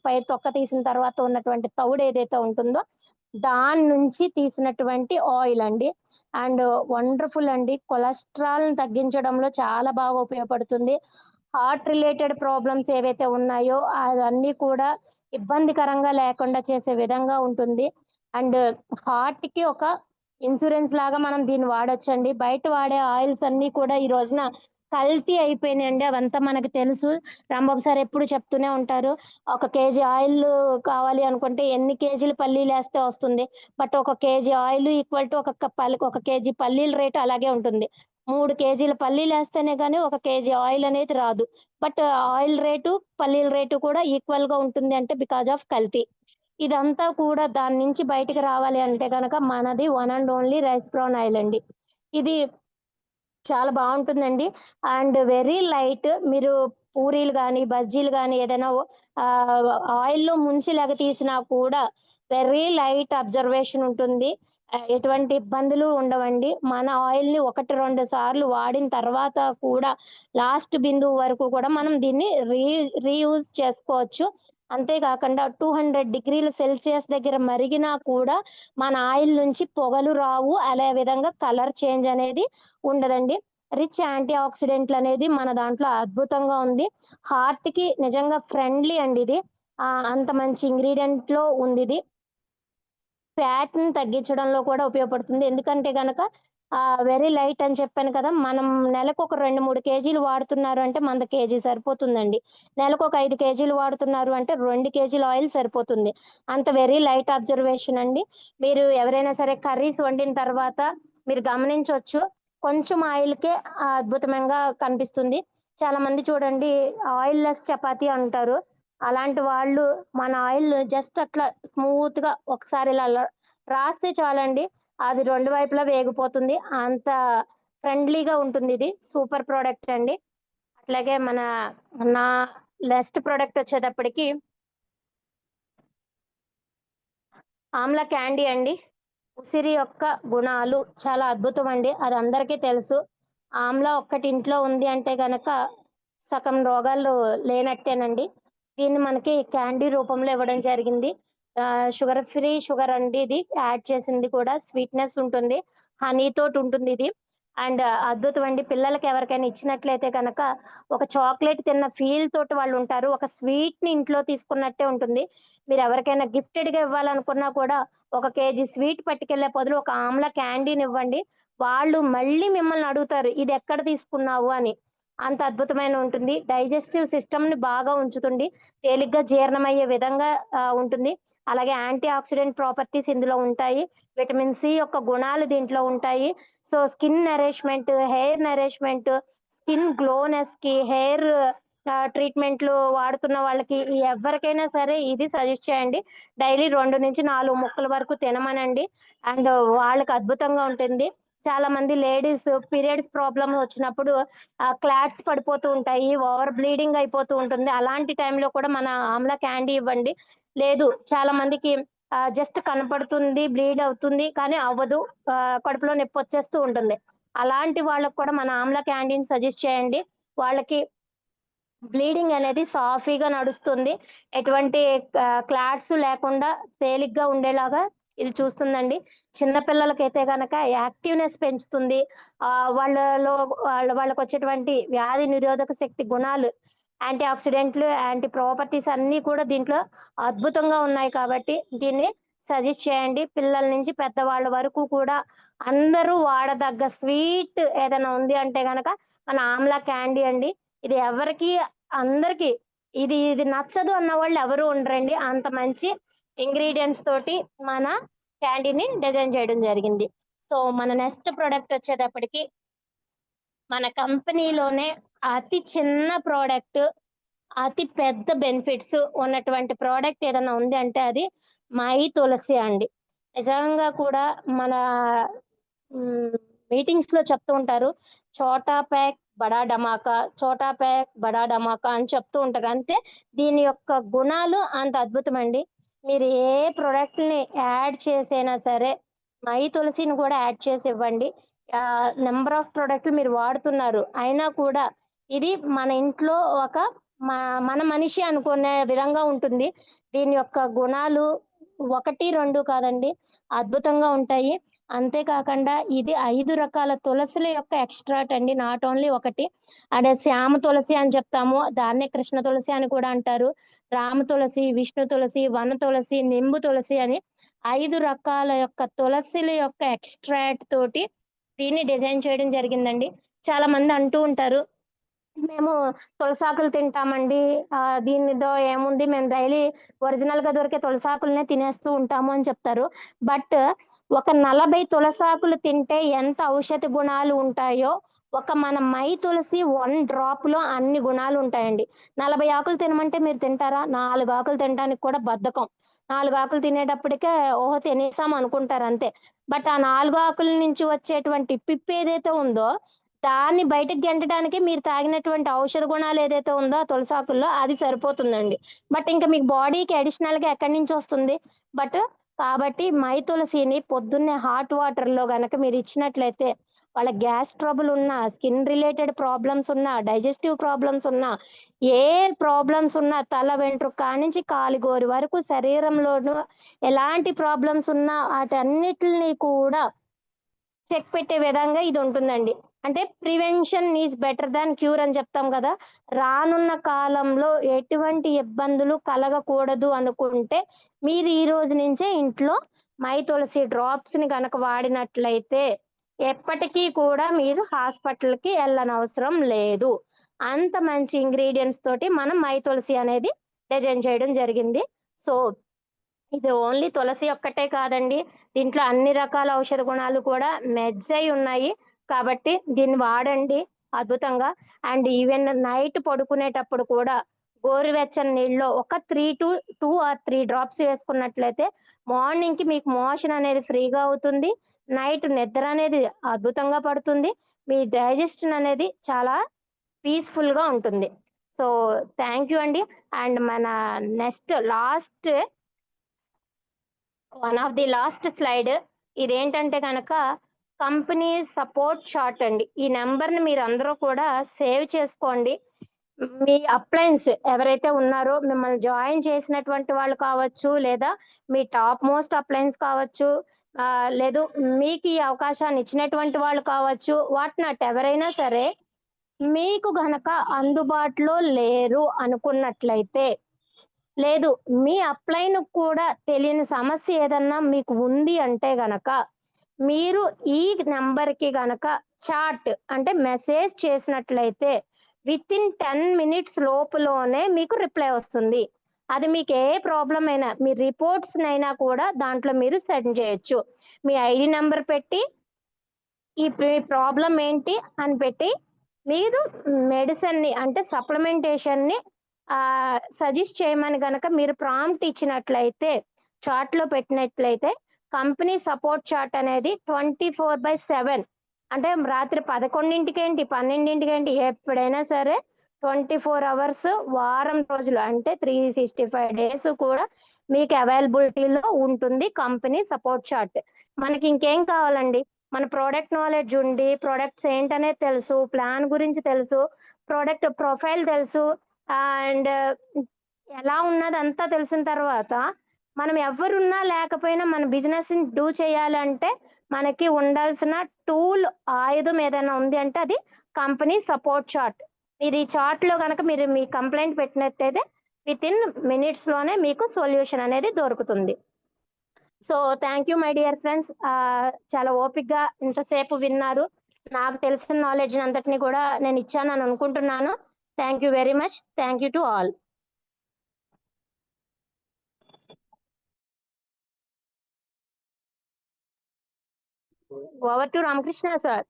పై తొక్క తీసిన తర్వాత ఉన్నటువంటి తవుడు ఏదైతే ఉంటుందో దాని నుంచి తీసినటువంటి ఆయిల్ అండి. అండ్ వండర్‌ఫుల్ అండి. కొలెస్ట్రాల్‌ని తగ్గించడంలో చాలా బాగా ఉపయోగపడుతుంది. హార్ట్ రిలేటెడ్ ప్రాబ్లమ్స్ ఏవైతే ఉన్నాయో అవన్నీ కూడా ఇబ్బందికరంగా లేకుండా చేసే విధంగా ఉంటుంది. అండ్ హార్ట్‌కి ఒక ఇన్సూరెన్స్ లాగా మనం దీన్ని వాడొచ్చండి. బయట వాడే ఆయిల్స్ అన్నీ కూడా ఈ రోజున కల్తీ అయిపోయినాయండి. అవంతా మనకు తెలుసు. రాంబాబు సార్ ఎప్పుడు చెప్తూనే ఉంటారు. ఒక కేజీ ఆయిల్ కావాలి అనుకుంటే ఎన్ని కేజీలు పల్లీలేస్తే వస్తుంది. బట్ ఒక కేజీ ఆయిల్ ఈక్వల్ టు ఒక కేజీ పల్లీల రేట్ అలాగే ఉంటుంది. 3 కేజీల పల్లీలేస్తేనే గాని ఒక కేజీ ఆయిల్ అనేది రాదు. బట్ ఆయిల్ రేటు, పల్లీల రేటు కూడా ఈక్వల్‌గా ఉంటుంది అంటే బికాజ్ ఆఫ్ కల్తీ. ఇదంతా కూడా దాని నుంచి బయటికి రావాలి అంటే గనక మనది one and only rice brown oil అండి. ఇది చాలా బావుంటుందండి. And very light. మీరు పూరీలు గాని, బజ్జీలు గాని ఏదైనా ఆయిల్‌లో ముంచి తీసినా కూడా వెరీ లైట్ అబ్జర్వేషన్ ఉంటుంది. ఎటువంటి ఇబ్బందులు ఉండవండి. మన ఆయిల్‌ని 1, 2 సార్లు వాడిన తర్వాత కూడా లాస్ట్ బిందువు వరకు కూడా మనం దీన్ని రీయూజ్ చేసుకోవచ్చు. అంతే కాకుండా 200 డిగ్రీల సెల్సియస్ దగ్గర మరిగినా కూడా మన ఆయిల్ నుంచి పొగలు రావు. అదే విధంగా కలర్ చేంజ్ అనేది ఉండదండి. రిచ్ యాంటీ ఆక్సిడెంట్‌లనేది మన దాంట్లో అద్భుతంగా ఉంది. హార్ట్‌కి నిజంగా ఫ్రెండ్లీ అండి ఇది. అంత మంచి ఇంగ్రీడియెంట్‌లో ఉందిది. ఫ్యాట్‌ని తగ్గించడంలో కూడా ఉపయోగపడుతుంది. ఎందుకంటే గనక వెరీ లైట్ అని చెప్పాను కదా! మనం నెలకొక 2, 3 కేజీలు వాడుతున్నారు అంటే మనది కేజీ సరిపోతుందండి. నెలకొక 5 కేజీలు వాడుతున్నారు అంటే 2 కేజీల ఆయిల్ సరిపోతుంది. అంత వెరీ లైట్ అబ్జర్వేషన్ అండి. మీరు ఎవరైనా సరే కర్రీస్ వండిన తర్వాత మీరు గమనించొచ్చు. కొంచెం ఆయిల్‌కే అద్భుతంగా కనిపిస్తుంది. చాలా మంది చూడండి ఆయిల్ లెస్ చపాతీ అంటారు. అలాంటి వాళ్ళు మన ఆయిల్ జస్ట్ అట్లా స్మూత్‌గా ఒకసారి ఇలా రాస్తే చాలండి. అది 2 వైపులా వేగిపోతుంది. అంత ఫ్రెండ్లీగా ఉంటుందిది. సూపర్ ప్రొడక్ట్ అండి. అట్లాగే నా నెక్స్ట్ ప్రొడక్ట్ వచ్చేటప్పటికి ఆమ్లా క్యాండీ అండి. ఉసిరి యొక్క గుణాలు చాలా అద్భుతం అండి. అది అందరికీ తెలుసు. ఆమ్లా ఒక్కటి ఇంట్లో ఉంది అంటే గనక సగం రోగాలు లేనట్టేనండి. దీన్ని మనకి క్యాండీ రూపంలో ఇవ్వడం జరిగింది. షుగర్ ఫ్రీ షుగర్ అండి ఇది. యాడ్ చేసింది కూడా స్వీట్‌నెస్ ఉంటుంది. హనీ తోటి ఉంటుంది ఇది. అండ్ అద్భుతం అండి. పిల్లలకి ఎవరికైనా ఇచ్చినట్లయితే కనుక ఒక చాక్లెట్ తిన్న ఫీల్ తోటి వాళ్ళు ఉంటారు. ఒక స్వీట్ ని ఇంట్లో తీసుకున్నట్టే ఉంటుంది. మీరు ఎవరికైనా గిఫ్టెడ్ గా ఇవ్వాలనుకున్నా కూడా ఒక కేజీ స్వీట్ పట్టుకెళ్లే బదులు ఒక ఆమ్లా క్యాండీని ఇవ్వండి. వాళ్ళు మళ్ళీ మిమ్మల్ని అడుగుతారు ఇది ఎక్కడ తీసుకున్నావు అని. అంత అద్భుతమైన ఉంటుంది. డైజెస్టివ్ సిస్టమ్ ని బాగా ఉంచుతుంది. తేలిగ్గా జీర్ణమయ్యే విధంగా ఉంటుంది. అలాగే యాంటీ ఆక్సిడెంట్ ప్రాపర్టీస్ ఇందులో ఉంటాయి. విటమిన్ సి యొక్క గుణాలు దీంట్లో ఉంటాయి. So skin nourishment, hair nourishment, skin glowness కి, హెయిర్ ట్రీట్మెంట్లు వాడుతున్న వాళ్ళకి ఎవరికైనా సరే ఇది సజెస్ట్ చేయండి. డైలీ 2 నుంచి 4 ముక్కల వరకు తినమనండి. అండ్ వాళ్ళకి అద్భుతంగా ఉంటుంది. చాలా మంది లేడీస్ పీరియడ్స్ ప్రాబ్లమ్ వచ్చినప్పుడు క్లాట్స్ పడిపోతూ ఉంటాయి, ఓవర్ బ్లీడింగ్ అయిపోతూ ఉంటుంది. అలాంటి టైంలో కూడా మన ఆమ్లా క్యాండీ ఇవ్వండి. లేదు చాలా మందికి జస్ట్ కనపడుతుంది, బ్లీడ్ అవుతుంది కానీ అవ్వదు, కడుపులో నొప్పి వచ్చేస్తూ ఉంటుంది. అలాంటి వాళ్ళకి కూడా మన ఆమ్లా క్యాండీని సజెస్ట్ చేయండి. వాళ్ళకి బ్లీడింగ్ అనేది సాఫీగా నడుస్తుంది. ఎటువంటి క్లాట్స్ లేకుండా తేలిగ్గా ఉండేలాగా ఇది చూస్తుందండి. చిన్న పిల్లలకైతే గనక యాక్టివ్‌నెస్ పెంచుతుంది. వాళ్ళలో వాళ్ళకొచ్చేటువంటి వ్యాధి నిరోధక శక్తి గుణాలు, యాంటీ ఆక్సిడెంట్లు, యాంటీ ప్రాపర్టీస్ అన్నీ కూడా దీంట్లో అద్భుతంగా ఉన్నాయి కాబట్టి దీన్ని సజెస్ట్ చేయండి. పిల్లల నుంచి పెద్దవాళ్ళ వరకు కూడా అందరూ వాడదగ్గ స్వీట్ ఏదైనా ఉంది అంటే గనక మన ఆమ్లా క్యాండీ అండి. ఇది ఎవరికీ అందరికి ఇది నచ్చదు అన్న వాళ్ళు ఎవరు ఉండరండి. అంత మంచి ఇంగ్రీడియంట్స్ తోటి మన క్యాండీని డిజైన్ చేయడం జరిగింది. సో మన నెక్స్ట్ ప్రొడక్ట్ వచ్చేటప్పటికి మన కంపెనీలోనే అతి చిన్న ప్రోడక్ట్, అతి పెద్ద బెనిఫిట్స్ ఉన్నటువంటి ప్రోడక్ట్ ఏదైనా ఉంది అంటే అది మై తులసి అండి. నిజంగా కూడా మన మీటింగ్స్ లో చెప్తూ ఉంటారు చోటా ప్యాక్ బడా డమాకా, చోటా ప్యాక్ బడా డమాకా అని చెప్తూ ఉంటారు. అంటే దీని యొక్క గుణాలు అంత అద్భుతమండి. మీరు ఏ ప్రొడక్ట్ ని యాడ్ చేసైనా సరే మై తులసిని కూడా యాడ్ చేసి ఇవ్వండి. నెంబర్ ఆఫ్ ప్రొడక్ట్లు మీరు వాడుతున్నారు అయినా కూడా ఇది మన ఇంట్లో ఒక మన మనిషి అనుకునే విధంగా ఉంటుంది. దీని యొక్క గుణాలు 1, 2 కాదండి, అద్భుతంగా ఉంటాయి. అంతేకాకుండా ఇది 5 రకాల తులసుల యొక్క ఎక్స్ట్రాక్ట్ అండి, నాట్ ఓన్లీ ఒకటి. అదే శ్యామ తులసి అని చెప్తాము, దాన్నే కృష్ణ తులసి అని కూడా అంటారు. రామ తులసి, విష్ణు తులసి, వన తులసి, నింబు తులసి అని 5 రకాల యొక్క తులసిల యొక్క ఎక్స్ట్రాక్ట్ తోటి దీన్ని డిజైన్ చేయడం జరిగిందండి. చాలా మంది అంటూ ఉంటారు మేము తులసాకులు తింటామండి, దీనితో ఏముంది, మేము డైలీ ఒరిజినల్ గా దొరికే తులసాకులనే తినేస్తూ ఉంటాము అని చెప్తారు. బట్ ఒక 40 తులసాకులు తింటే ఎంత ఔషధ గుణాలు ఉంటాయో ఒక మన మై తులసి 1 డ్రాప్ లో అన్ని గుణాలు ఉంటాయండి. 40 ఆకులు తినమంటే మీరు తింటారా? 4 ఆకులు తినడానికి కూడా బద్ధకం. 4 ఆకులు తినేటప్పటికే ఓహో తినేసాం అనుకుంటారు అంతే. బట్ ఆ 4 ఆకుల నుంచి వచ్చేటువంటి పిప్పి ఏదైతే ఉందో దాన్ని బయటకు గెంటడానికి మీరు తాగినటువంటి ఔషధ గుణాలు ఏదైతే ఉందో ఆ తులసాకుల్లో అది సరిపోతుందండి. బట్ ఇంకా మీకు బాడీకి అడిషనల్ గా ఎక్కడి నుంచి వస్తుంది? బట్ కాబట్టి మై తులసిని పొద్దున్నే హాట్ వాటర్ లో గనక మీరు ఇచ్చినట్లయితే వాళ్ళ గ్యాస్ ట్రబుల్ ఉన్నా, స్కిన్ రిలేటెడ్ ప్రాబ్లమ్స్ ఉన్నా, డైజెస్టివ్ ప్రాబ్లమ్స్ ఉన్నా, ఏ ప్రాబ్లమ్స్ ఉన్నా, తల వెంట్రుక కానించి కాలిగోరు వరకు శరీరంలోనూ ఎలాంటి ప్రాబ్లమ్స్ ఉన్నా వాటన్నిటిని కూడా చెక్ పెట్టే విధంగా ఇది ఉంటుందండి. అంటే prevention is better than cure అని చెప్తాం కదా. రానున్న కాలంలో ఎటువంటి ఇబ్బందులు కలగకూడదు అనుకుంటే మీరు ఈ రోజు నుంచే ఇంట్లో మై తులసి డ్రాప్స్ ని గనక వాడినట్లయితే ఎప్పటికీ కూడా మీరు హాస్పిటల్ కి వెళ్ళనవసరం లేదు. అంత మంచి ఇంగ్రీడియంట్స్ తోటి మనం మై తులసి అనేది డిజైన్ చేయడం జరిగింది. సో ఇది ఓన్లీ తులసి ఒక్కటే కాదండి, దీంట్లో అన్ని రకాల ఔషధ గుణాలు కూడా మెర్జ్ అయి ఉన్నాయి. కాబట్టి దీన్ని వాడండి అద్భుతంగా. అండ్ ఈవెన్ నైట్ పడుకునేటప్పుడు కూడా గోరువెచ్చని నీళ్ళలో ఒక 2 or 3 డ్రాప్స్ వేసుకున్నట్లయితే మార్నింగ్ కి మీకు మోషన్ అనేది ఫ్రీగా అవుతుంది. నైట్ నిద్ర అనేది అద్భుతంగా పడుతుంది. మీ డైజెషన్ అనేది చాలా పీస్ఫుల్ గా ఉంటుంది. సో థ్యాంక్ యూ అండి. అండ్ మన next last one of the last slide ఇదేంటంటే కనుక కంపెనీ సపోర్ట్ చార్ట్ అండి. ఈ నెంబర్ ని మీరు అందరూ కూడా సేవ్ చేసుకోండి. మీ అప్లయన్స్ ఎవరైతే ఉన్నారో మిమ్మల్ని జాయిన్ చేసినటువంటి వాళ్ళు కావచ్చు, లేదా మీ టాప్ మోస్ట్ అప్లయన్స్ కావచ్చు, లేదు మీకు ఈ అవకాశాన్ని ఇచ్చినటువంటి వాళ్ళు కావచ్చు, వాట్ నాట్ ఎవరైనా సరే మీకు గనక అందుబాటులో లేరు అనుకున్నట్లయితే, లేదు మీ అప్లైన్ కూడా తెలియని సమస్య ఏదన్నా మీకు ఉంది అంటే గనక మీరు ఈ నెంబర్కి గనక చాట్ అంటే మెసేజ్ చేసినట్లయితే విత్ ఇన్ 10 minutes లోపులోనే మీకు రిప్లై వస్తుంది. అది మీకు ఏ ప్రాబ్లం అయినా మీ రిపోర్ట్స్ అయినా కూడా దాంట్లో మీరు సెండ్ చేయొచ్చు. మీ ఐడి నెంబర్ పెట్టి ఈ ప్రాబ్లం ఏంటి అని పెట్టి మీరు మెడిసిన్ ని అంటే సప్లిమెంటేషన్ ని సజెస్ట్ చేయమని గనక మీరు ప్రాంప్ట్ ఇచ్చినట్లయితే చాట్ లో పెట్టినట్లయితే కంపెనీ సపోర్ట్ చాట్ అనేది 24/7 అంటే రాత్రి 11ంటికేంటి 12ంటికేంటి ఎప్పుడైనా సరే 24 hours వారం రోజులు అంటే 365 days కూడా మీకు అవైలబిలిటీలో ఉంటుంది కంపెనీ సపోర్ట్ చాట్. మనకి ఇంకేం కావాలండి? మన ప్రోడక్ట్ నాలెడ్జ్ ఉండి ప్రోడక్ట్స్ ఏంటనేది తెలుసు, ప్లాన్ గురించి తెలుసు, ప్రోడక్ట్ ప్రొఫైల్ తెలుసు, అండ్ ఎలా ఉన్నదంతా తెలిసిన తర్వాత మనం ఎవరున్నా లేకపోయినా మన బిజినెస్ డూ చేయాలంటే మనకి ఉండాల్సిన టూల్ ఆయుధం ఏదైనా ఉంది అంటే అది కంపెనీ సపోర్ట్ చాట్. మీరు ఈ చాట్ లో కనుక మీరు మీ కంప్లైంట్ పెట్టినట్టయితే విత్ ఇన్ మినిట్స్ లోనే మీకు సొల్యూషన్ అనేది దొరుకుతుంది. So thank you my dear friends, చాలా ఓపిక్గా ఇంతసేపు విన్నారు. నాకు తెలిసిన నాలెడ్జ్ అంతటిని కూడా నేను ఇచ్చాను అని అనుకుంటున్నాను. Thank you very much. Thank you to all. Over to Ramakrishna sir.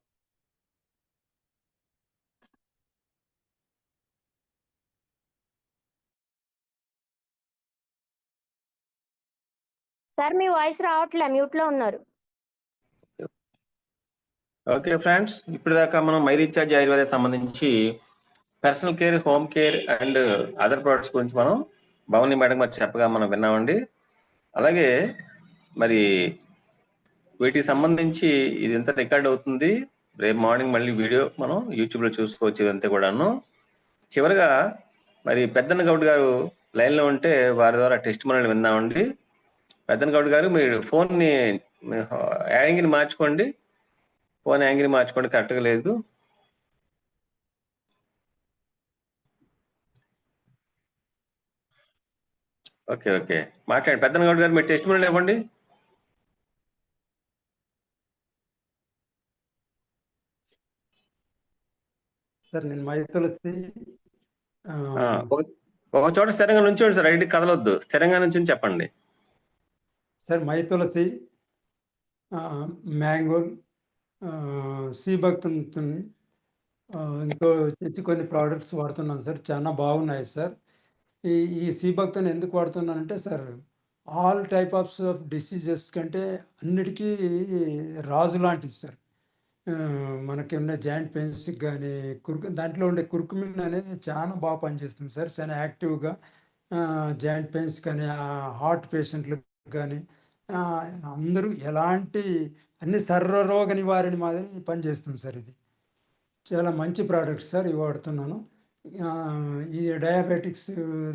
Sir me voice రావట్లే, మ్యూట్ లో ఉన్నారు. ఓకే ఫ్రెండ్స్, ఇప్పుడు దాకా మనం మై రీఛార్జ్ ఆయుర్వేద సంబంధించి personal care, home care and other products గురించి మనం భవని మేడం మరి చెప్పగా మనం విన్నామండి. అలాగే మరి వీటికి సంబంధించి ఇది ఎంత రికార్డ్ అవుతుంది, రేపు మార్నింగ్ మళ్ళీ వీడియో మనం యూట్యూబ్లో చూసుకోవచ్చు ఇదంతా కూడాను. చివరిగా మరి పెద్దన్న గౌడ్ గారు లైన్లో ఉంటే వారి ద్వారా టెస్ట్ మనల్ని విందామండి. పెద్దన్న గౌడ్ గారు మీరు ఫోన్ని యాంగిల్ మార్చుకోండి, ఫోన్ యాంగిల్ మార్చుకోండి, కరెక్ట్గా లేదు. ఓకే ఓకే మాట్లాడండి పెద్దన్న గౌడ్ గారు, మీరు టెస్ట్ మనల్ని ఇవ్వండి. సార్ నేను మై తులసి ఒక చోట స్థిరంగా నుంచోండి సార్, ఐడి కదలొద్దు, స్థిరంగా నుంచి చెప్పండి. సార్ మై తులసి, మ్యాంగోల్, సి భక్తుని, ఇంకో వచ్చేసి కొన్ని ప్రోడక్ట్స్ వాడుతున్నాను సార్, చాలా బాగున్నాయి సార్. ఈ ఈ సి భక్తుని ఎందుకు వాడుతున్నానంటే sir all type of diseases కంటే అన్నిటికీ రాజు లాంటిది సార్. మనకి ఉన్న జాయింట్ పెయిన్స్కి కానీ దాంట్లో ఉండే కుర్కుమిన్ అనేది చాలా బాగా పనిచేస్తుంది సార్, చాలా యాక్టివ్గా జాయింట్ పెయిన్స్ కానీ హార్ట్ పేషెంట్లకు కానీ అందరూ ఎలాంటి అన్ని సర్వరోగ నివారణ మాదిరి పనిచేస్తుంది సార్. ఇది చాలా మంచి ప్రోడక్ట్ సార్, ఇవి వాడుతున్నాను. ఈ డయాబెటిక్స్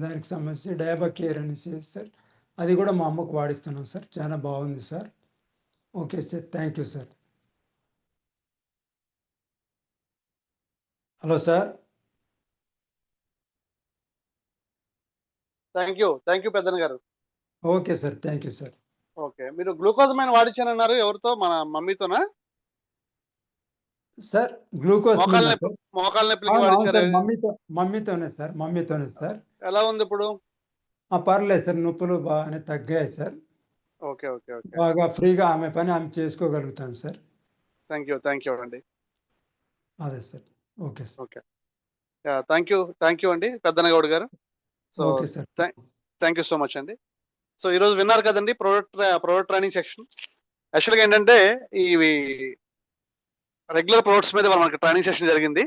దానికి సంబంధించి డయాబా కేర్ అనేసి సార్, అది కూడా మా అమ్మకు వాడిస్తున్నాం సార్, చాలా బాగుంది sir. Okay sir, thank you sir. Hello sir. Thank you పెద్దన్న గారు. Okay sir, thank you sir. Okay, మీరు గ్లూకోజమైన వాడించానన్నారు, ఎవరితో? మన మమ్మీతోనా సార్? గ్లూకోజ్ మోకాళ్ళ నొప్పికి వాడించారు? మమ్మీతోనే సార్. ఎలా ఉంది ఇప్పుడు? పర్లేదు సార్, నొప్పులు బాగానే తగ్గాయి సార్. ఓకే ఓకే ఓకే, బాగా ఫ్రీగా ఆమె పని ఆమె చేసుకోగలుగుతాను సార్. థ్యాంక్ యూ అండి. అదే sir. Okay sir. Okay, thank you అండి పెద్దన్న గౌడ్ గారు. So okay sir, thank you so much అండి. సో ఈరోజు విన్నారు కదండి ప్రోడక్ట్ ట్రైనింగ్ సెక్షన్. యాక్చువల్గా ఏంటంటే ఇవి రెగ్యులర్ ప్రొడక్ట్స్ మీద మనకి ట్రైనింగ్ సెషన్ జరిగింది.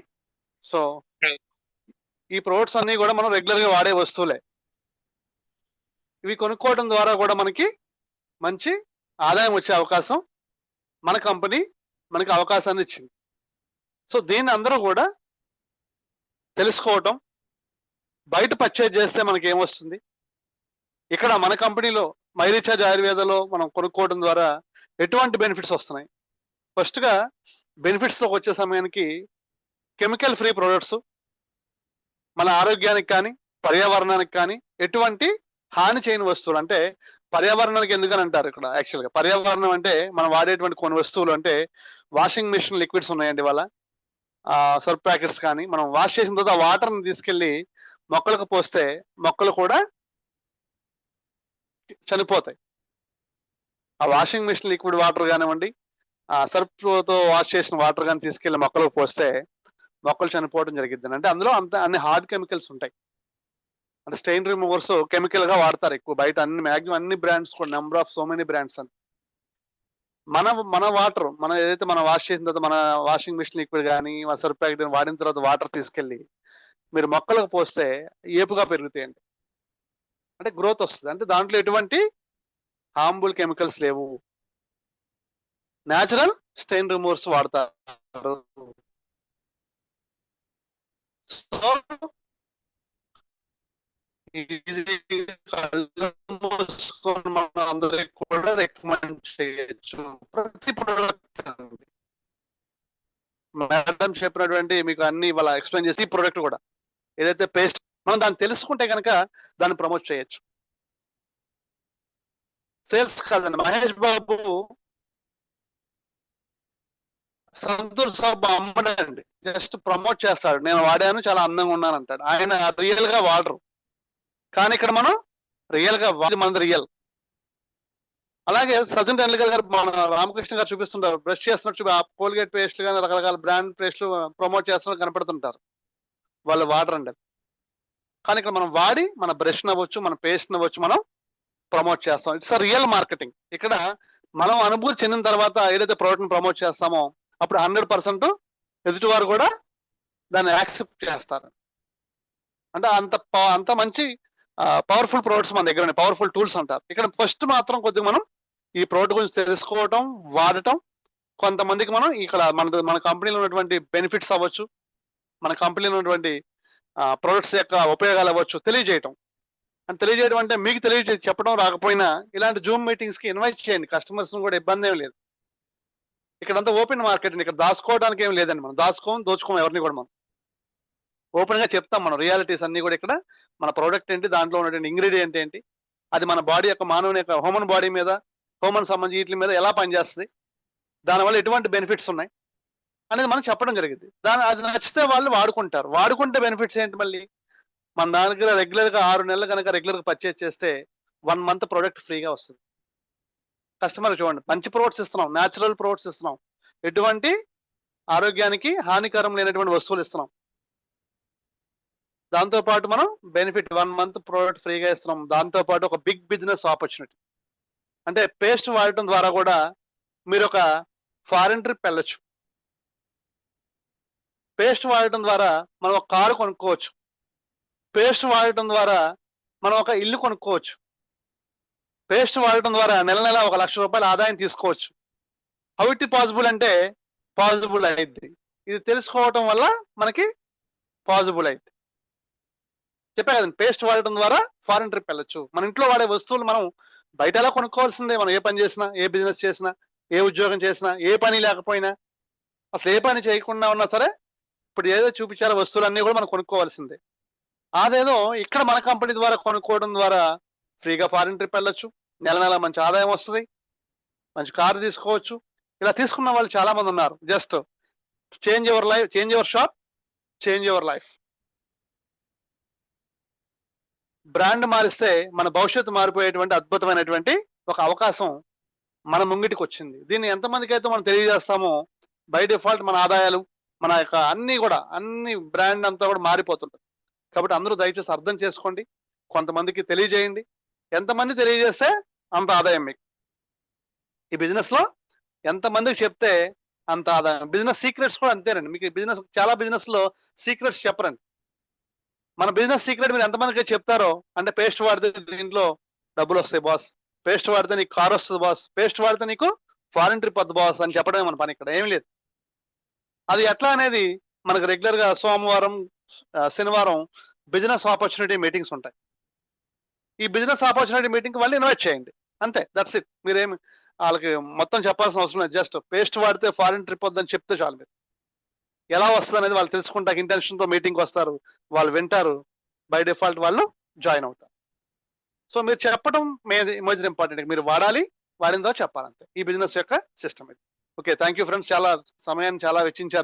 సో ఈ ప్రొడక్ట్స్ అన్ని కూడా మనం రెగ్యులర్గా వాడే వస్తువులే. ఇవి కొనుక్కోవడం ద్వారా కూడా మనకి మంచి ఆదాయం వచ్చే అవకాశం మన కంపెనీ మనకి అవకాశాన్ని ఇచ్చింది. సో దీన్ని అందరూ కూడా తెలుసుకోవటం, బయట పర్చేజ్ చేస్తే మనకి ఏమొస్తుంది, ఇక్కడ మన కంపెనీలో మై రీఛార్జ్ ఆయుర్వేదలో మనం కొనుక్కోవడం ద్వారా ఎటువంటి బెనిఫిట్స్ వస్తున్నాయి? ఫస్ట్ గా బెనిఫిట్స్ లోకి వచ్చే సమయానికి కెమికల్ ఫ్రీ ప్రొడక్ట్స్, మన ఆరోగ్యానికి కానీ పర్యావరణానికి కానీ ఎటువంటి హాని చేయని వస్తువులు. అంటే పర్యావరణానికి ఎందుకని అంటారు ఇక్కడ, యాక్చువల్గా పర్యావరణం అంటే మనం వాడేటువంటి కొన్ని వస్తువులు, అంటే వాషింగ్ మిషన్ లిక్విడ్స్ ఉన్నాయండి ఇవాళ, సర్ఫ్ ప్యాకెట్స్ కానీ, మనం వాష్ చేసిన తర్వాత వాటర్ని తీసుకెళ్లి మొక్కలకు పోస్తే మొక్కలు కూడా చనిపోతాయి. ఆ వాషింగ్ మిషన్ లిక్విడ్ వాటర్ కానివ్వండి, ఆ సర్ఫ్తో వాష్ చేసిన వాటర్ కానీ తీసుకెళ్లి మొక్కలకు పోస్తే మొక్కలు చనిపోవడం జరిగిద్ది. అంటే అందులో అన్ని హార్డ్ కెమికల్స్ ఉంటాయి. అంటే స్టెయిన్ రిమూవర్స్ కెమికల్ గా వాడతారు ఎక్కువ బయట, మ్యాక్సిమం అన్ని బ్రాండ్స్ కూడా, number of so many brands అని. మన వాటర్, మనం ఏదైతే మనం వాష్ చేసిన తర్వాత మన వాషింగ్ మిషన్ లిక్విడ్ కానీ మన సర్ఫ్ ప్యాకెట్ వాడిన తర్వాత వాటర్ తీసుకెళ్ళి మీరు మొక్కలకు పోస్తే ఏపుగా పెరుగుతాయండి, అంటే గ్రోత్ వస్తుంది. అంటే దాంట్లో ఎటువంటి హార్మ్ఫుల్ కెమికల్స్ లేవు, న్యాచురల్ స్టెయిన్ రిమూవర్స్ వాడతారు. సో మనం అందరికి కూడా రికమెండ్ చేయొచ్చు ప్రతి ప్రోడక్ట్. మేడం చెప్పినటువంటి మీకు అన్ని ఇవాళ ఎక్స్ప్లెయిన్ చేసి, ఈ ప్రోడక్ట్ కూడా ఏదైతే పేస్ట్, మనం దాన్ని తెలుసుకుంటే కనుక దాన్ని ప్రమోట్ చేయొచ్చు. సేల్స్ కాదండి, మహేష్ బాబు సంతూర్ సాబ్ అమ్మడండి, జస్ట్ ప్రమోట్ చేస్తాడు, నేను వాడాను చాలా అందంగా ఉన్నాను అంటాడు. ఆయన రియల్ గా వాడరు, కానీ ఇక్కడ మనం రియల్ గా మనది రియల్. అలాగే సచిన్ టెండూల్కర్ గారు, మన రామకృష్ణ గారు చూపిస్తుంటారు, బ్రష్ చేస్తున్నట్టు కోల్గేట్ పేస్ట్లు కానీ రకరకాల బ్రాండ్ పేస్ట్లు ప్రమోట్ చేస్తున్నట్టు కనపడుతుంటారు, వాళ్ళు వాడరండి. కానీ ఇక్కడ మనం వాడి మన బ్రష్ అవ్వచ్చు, మన పేస్ట్ అవ్వచ్చు, మనం ప్రమోట్ చేస్తాం. It's a real marketing. ఇక్కడ మనం అనుభూతి చెందిన తర్వాత ఏదైతే ప్రోడక్ట్ ప్రమోట్ చేస్తామో అప్పుడు 100% ఎదుటివారు కూడా దాన్ని యాక్సెప్ట్ చేస్తారు. అంటే అంత మంచి పవర్ఫుల్ ప్రొడక్ట్స్ మన దగ్గర ఉన్నాయి, పవర్ఫుల్ టూల్స్ అంటారు. ఇక్కడ ఫస్ట్ మాత్రం కొద్దిగా మనం ఈ ప్రోడక్ట్ గురించి తెలుసుకోవటం, వాడటం, కొంతమందికి మనం ఇక్కడ మన కంపెనీలో ఉన్నటువంటి బెనిఫిట్స్ అవ్వచ్చు, మన కంపెనీలో ఉన్నటువంటి ప్రొడక్ట్స్ యొక్క ఉపయోగాలు అవ్వచ్చు తెలియజేయటం. అని తెలియజేయడం అంటే మీకు చెప్పడం రాకపోయినా ఇలాంటి జూమ్ మీటింగ్స్ కి ఇన్వైట్ చేయండి, కస్టమర్స్ కూడా ఇబ్బంది ఏం లేదు. ఇక్కడంతా ఓపెన్ మార్కెట్ అండి, ఇక్కడ దాచుకోవడానికి ఏం లేదండి, మనం దోచుకోం ఎవరిని కూడా. మనం ఓపెన్ గా చెప్తాం, మనం రియాలిటీస్ అన్ని కూడా. ఇక్కడ మన ప్రోడక్ట్ ఏంటి, దాంట్లో ఉన్నటువంటి ఇంగ్రీడియంట్ ఏంటి, అది మన బాడీ యొక్క మానవుని యొక్క హ్యూమన్ బాడీ మీద, హ్యూమన్ సంబంధించి వీటి మీద ఎలా పనిచేస్తుంది, దానివల్ల ఎటువంటి బెనిఫిట్స్ ఉన్నాయి అనేది మనం చెప్పడం జరిగింది. అది నచ్చితే వాళ్ళు వాడుకుంటారు. వాడుకుంటే బెనిఫిట్స్ ఏంటి, మళ్ళీ మన దగ్గర రెగ్యులర్ గా 6 నెలలు కనుక రెగ్యులర్ గా పర్చేజ్ చేస్తే 1 మంత్ ప్రోడక్ట్ ఫ్రీగా వస్తుంది. కస్టమర్ చూడండి, మంచి ప్రొడక్ట్స్ ఇస్తున్నాం, న్యాచురల్ ప్రొడక్ట్స్ ఇస్తున్నాం, ఎటువంటి ఆరోగ్యానికి హానికరం లేనటువంటి వస్తువులు ఇస్తున్నాం. దాంతో పాటు మనం బెనిఫిట్ 1 మంత్ ప్రోడక్ట్ ఫ్రీగా ఇస్తున్నాం. దాంతో పాటు ఒక బిగ్ బిజినెస్ ఆపర్చునిటీ, అంటే పేస్ట్ వాడటం ద్వారా కూడా మీరు ఒక ఫారెన్ ట్రిప్ వెళ్ళొచ్చు. పేస్ట్ వాడటం ద్వారా మనం ఒక కారు కొనుక్కోవచ్చు. పేస్ట్ వాడటం ద్వారా మనం ఒక ఇల్లు కొనుక్కోవచ్చు. పేస్ట్ వాడటం ద్వారా నెల 1 లక్ష రూపాయల ఆదాయం తీసుకోవచ్చు. హౌ ఇట్ పాసిబుల్ అంటే పాసిబుల్ అయింది. ఇది తెలుసుకోవటం వల్ల మనకి పాసిబుల్ అయింది. చెప్పా కదండి, పేస్ట్ వాడటం ద్వారా ఫారెన్ ట్రిప్ వెళ్ళొచ్చు. మన ఇంట్లో వాడే వస్తువులు మనం బయట ఎలా కొనుక్కోవాల్సిందే. మనం ఏ పని చేసినా, ఏ బిజినెస్ చేసినా, ఏ ఉద్యోగం చేసినా, ఏ పని లేకపోయినా, అసలు ఏ పని చేయకుండా ఉన్నా సరే ఇప్పుడు ఏదో చూపించారో వస్తువులన్నీ కూడా మనం కొనుక్కోవాల్సిందే. అదేదో ఇక్కడ మన కంపెనీ ద్వారా కొనుక్కోవడం ద్వారా ఫ్రీగా ఫారిన్ ట్రిప్ వెళ్ళొచ్చు, నెల మంచి ఆదాయం వస్తుంది, మంచి కారు తీసుకోవచ్చు. ఇలా తీసుకున్న వాళ్ళు చాలా మంది ఉన్నారు. Just change your life, change your shop, change your life. Brand మారిస్తే మన భవిష్యత్తు మారిపోయేటువంటి అద్భుతమైనటువంటి ఒక అవకాశం మన ముంగిటికి వచ్చింది. దీన్ని ఎంతమందికి అయితే మనం తెలియజేస్తామో బై డిఫాల్ట్ మన ఆదాయాలు, మన యొక్క అన్ని బ్రాండ్ అంతా కూడా మారిపోతుంటుంది. కాబట్టి అందరూ దయచేసి అర్థం చేసుకోండి, కొంతమందికి తెలియజేయండి. ఎంతమంది తెలియజేస్తే అంత ఆదాయం మీకు. ఈ బిజినెస్ లో ఎంతమందికి చెప్తే అంత ఆదాయం. బిజినెస్ సీక్రెట్స్ కూడా అంతేనండి. మీకు బిజినెస్ చాలా బిజినెస్ లో సీక్రెట్స్ చెప్పరండి. మన బిజినెస్ సీక్రెట్ మీరు ఎంతమందికి చెప్తారో, అంటే పేస్ట్ వాడితే దీంట్లో డబ్బులు వస్తాయి బాస్, పేస్ట్ వాడితే నీకు కార్ వస్తుంది బాస్, పేస్ట్ వాడితే నీకు ఫారిన్ ట్రిప్ వద్దు బాస్ అని చెప్పడమే మన పని. ఇక్కడ ఏం లేదు. అది ఎట్లా అనేది మనకు రెగ్యులర్ గా సోమవారం, శనివారం బిజినెస్ ఆపర్చునిటీ మీటింగ్స్ ఉంటాయి. ఈ బిజినెస్ ఆపర్చునిటీ మీటింగ్ వాళ్ళు ఇన్వైట్ చేయండి, అంతే, దట్స్ ఇట్. మీరేమి వాళ్ళకి మొత్తం చెప్పాల్సిన అవసరం లేదు. జస్ట్ పేస్ట్ వాడితే ఫారిన్ ట్రిప్ వద్దని చెప్తే చాలు. మీరు ఎలా వస్తుంది అనేది వాళ్ళు తెలుసుకుంటాక ఇంటెన్షన్తో మీటింగ్కి వస్తారు, వాళ్ళు వింటారు, బై డిఫాల్ట్ వాళ్ళు జాయిన్ అవుతారు. సో మీరు చెప్పడం మేజర్ ఇంపార్టెంట్. మీరు వాడాలి, వాడిన తర్వాత చెప్పాలంతే. ఈ బిజినెస్ యొక్క సిస్టమ్ ఇది. Okay, thank you friends. చాలా సమయాన్ని చాలా వెచ్చించారు.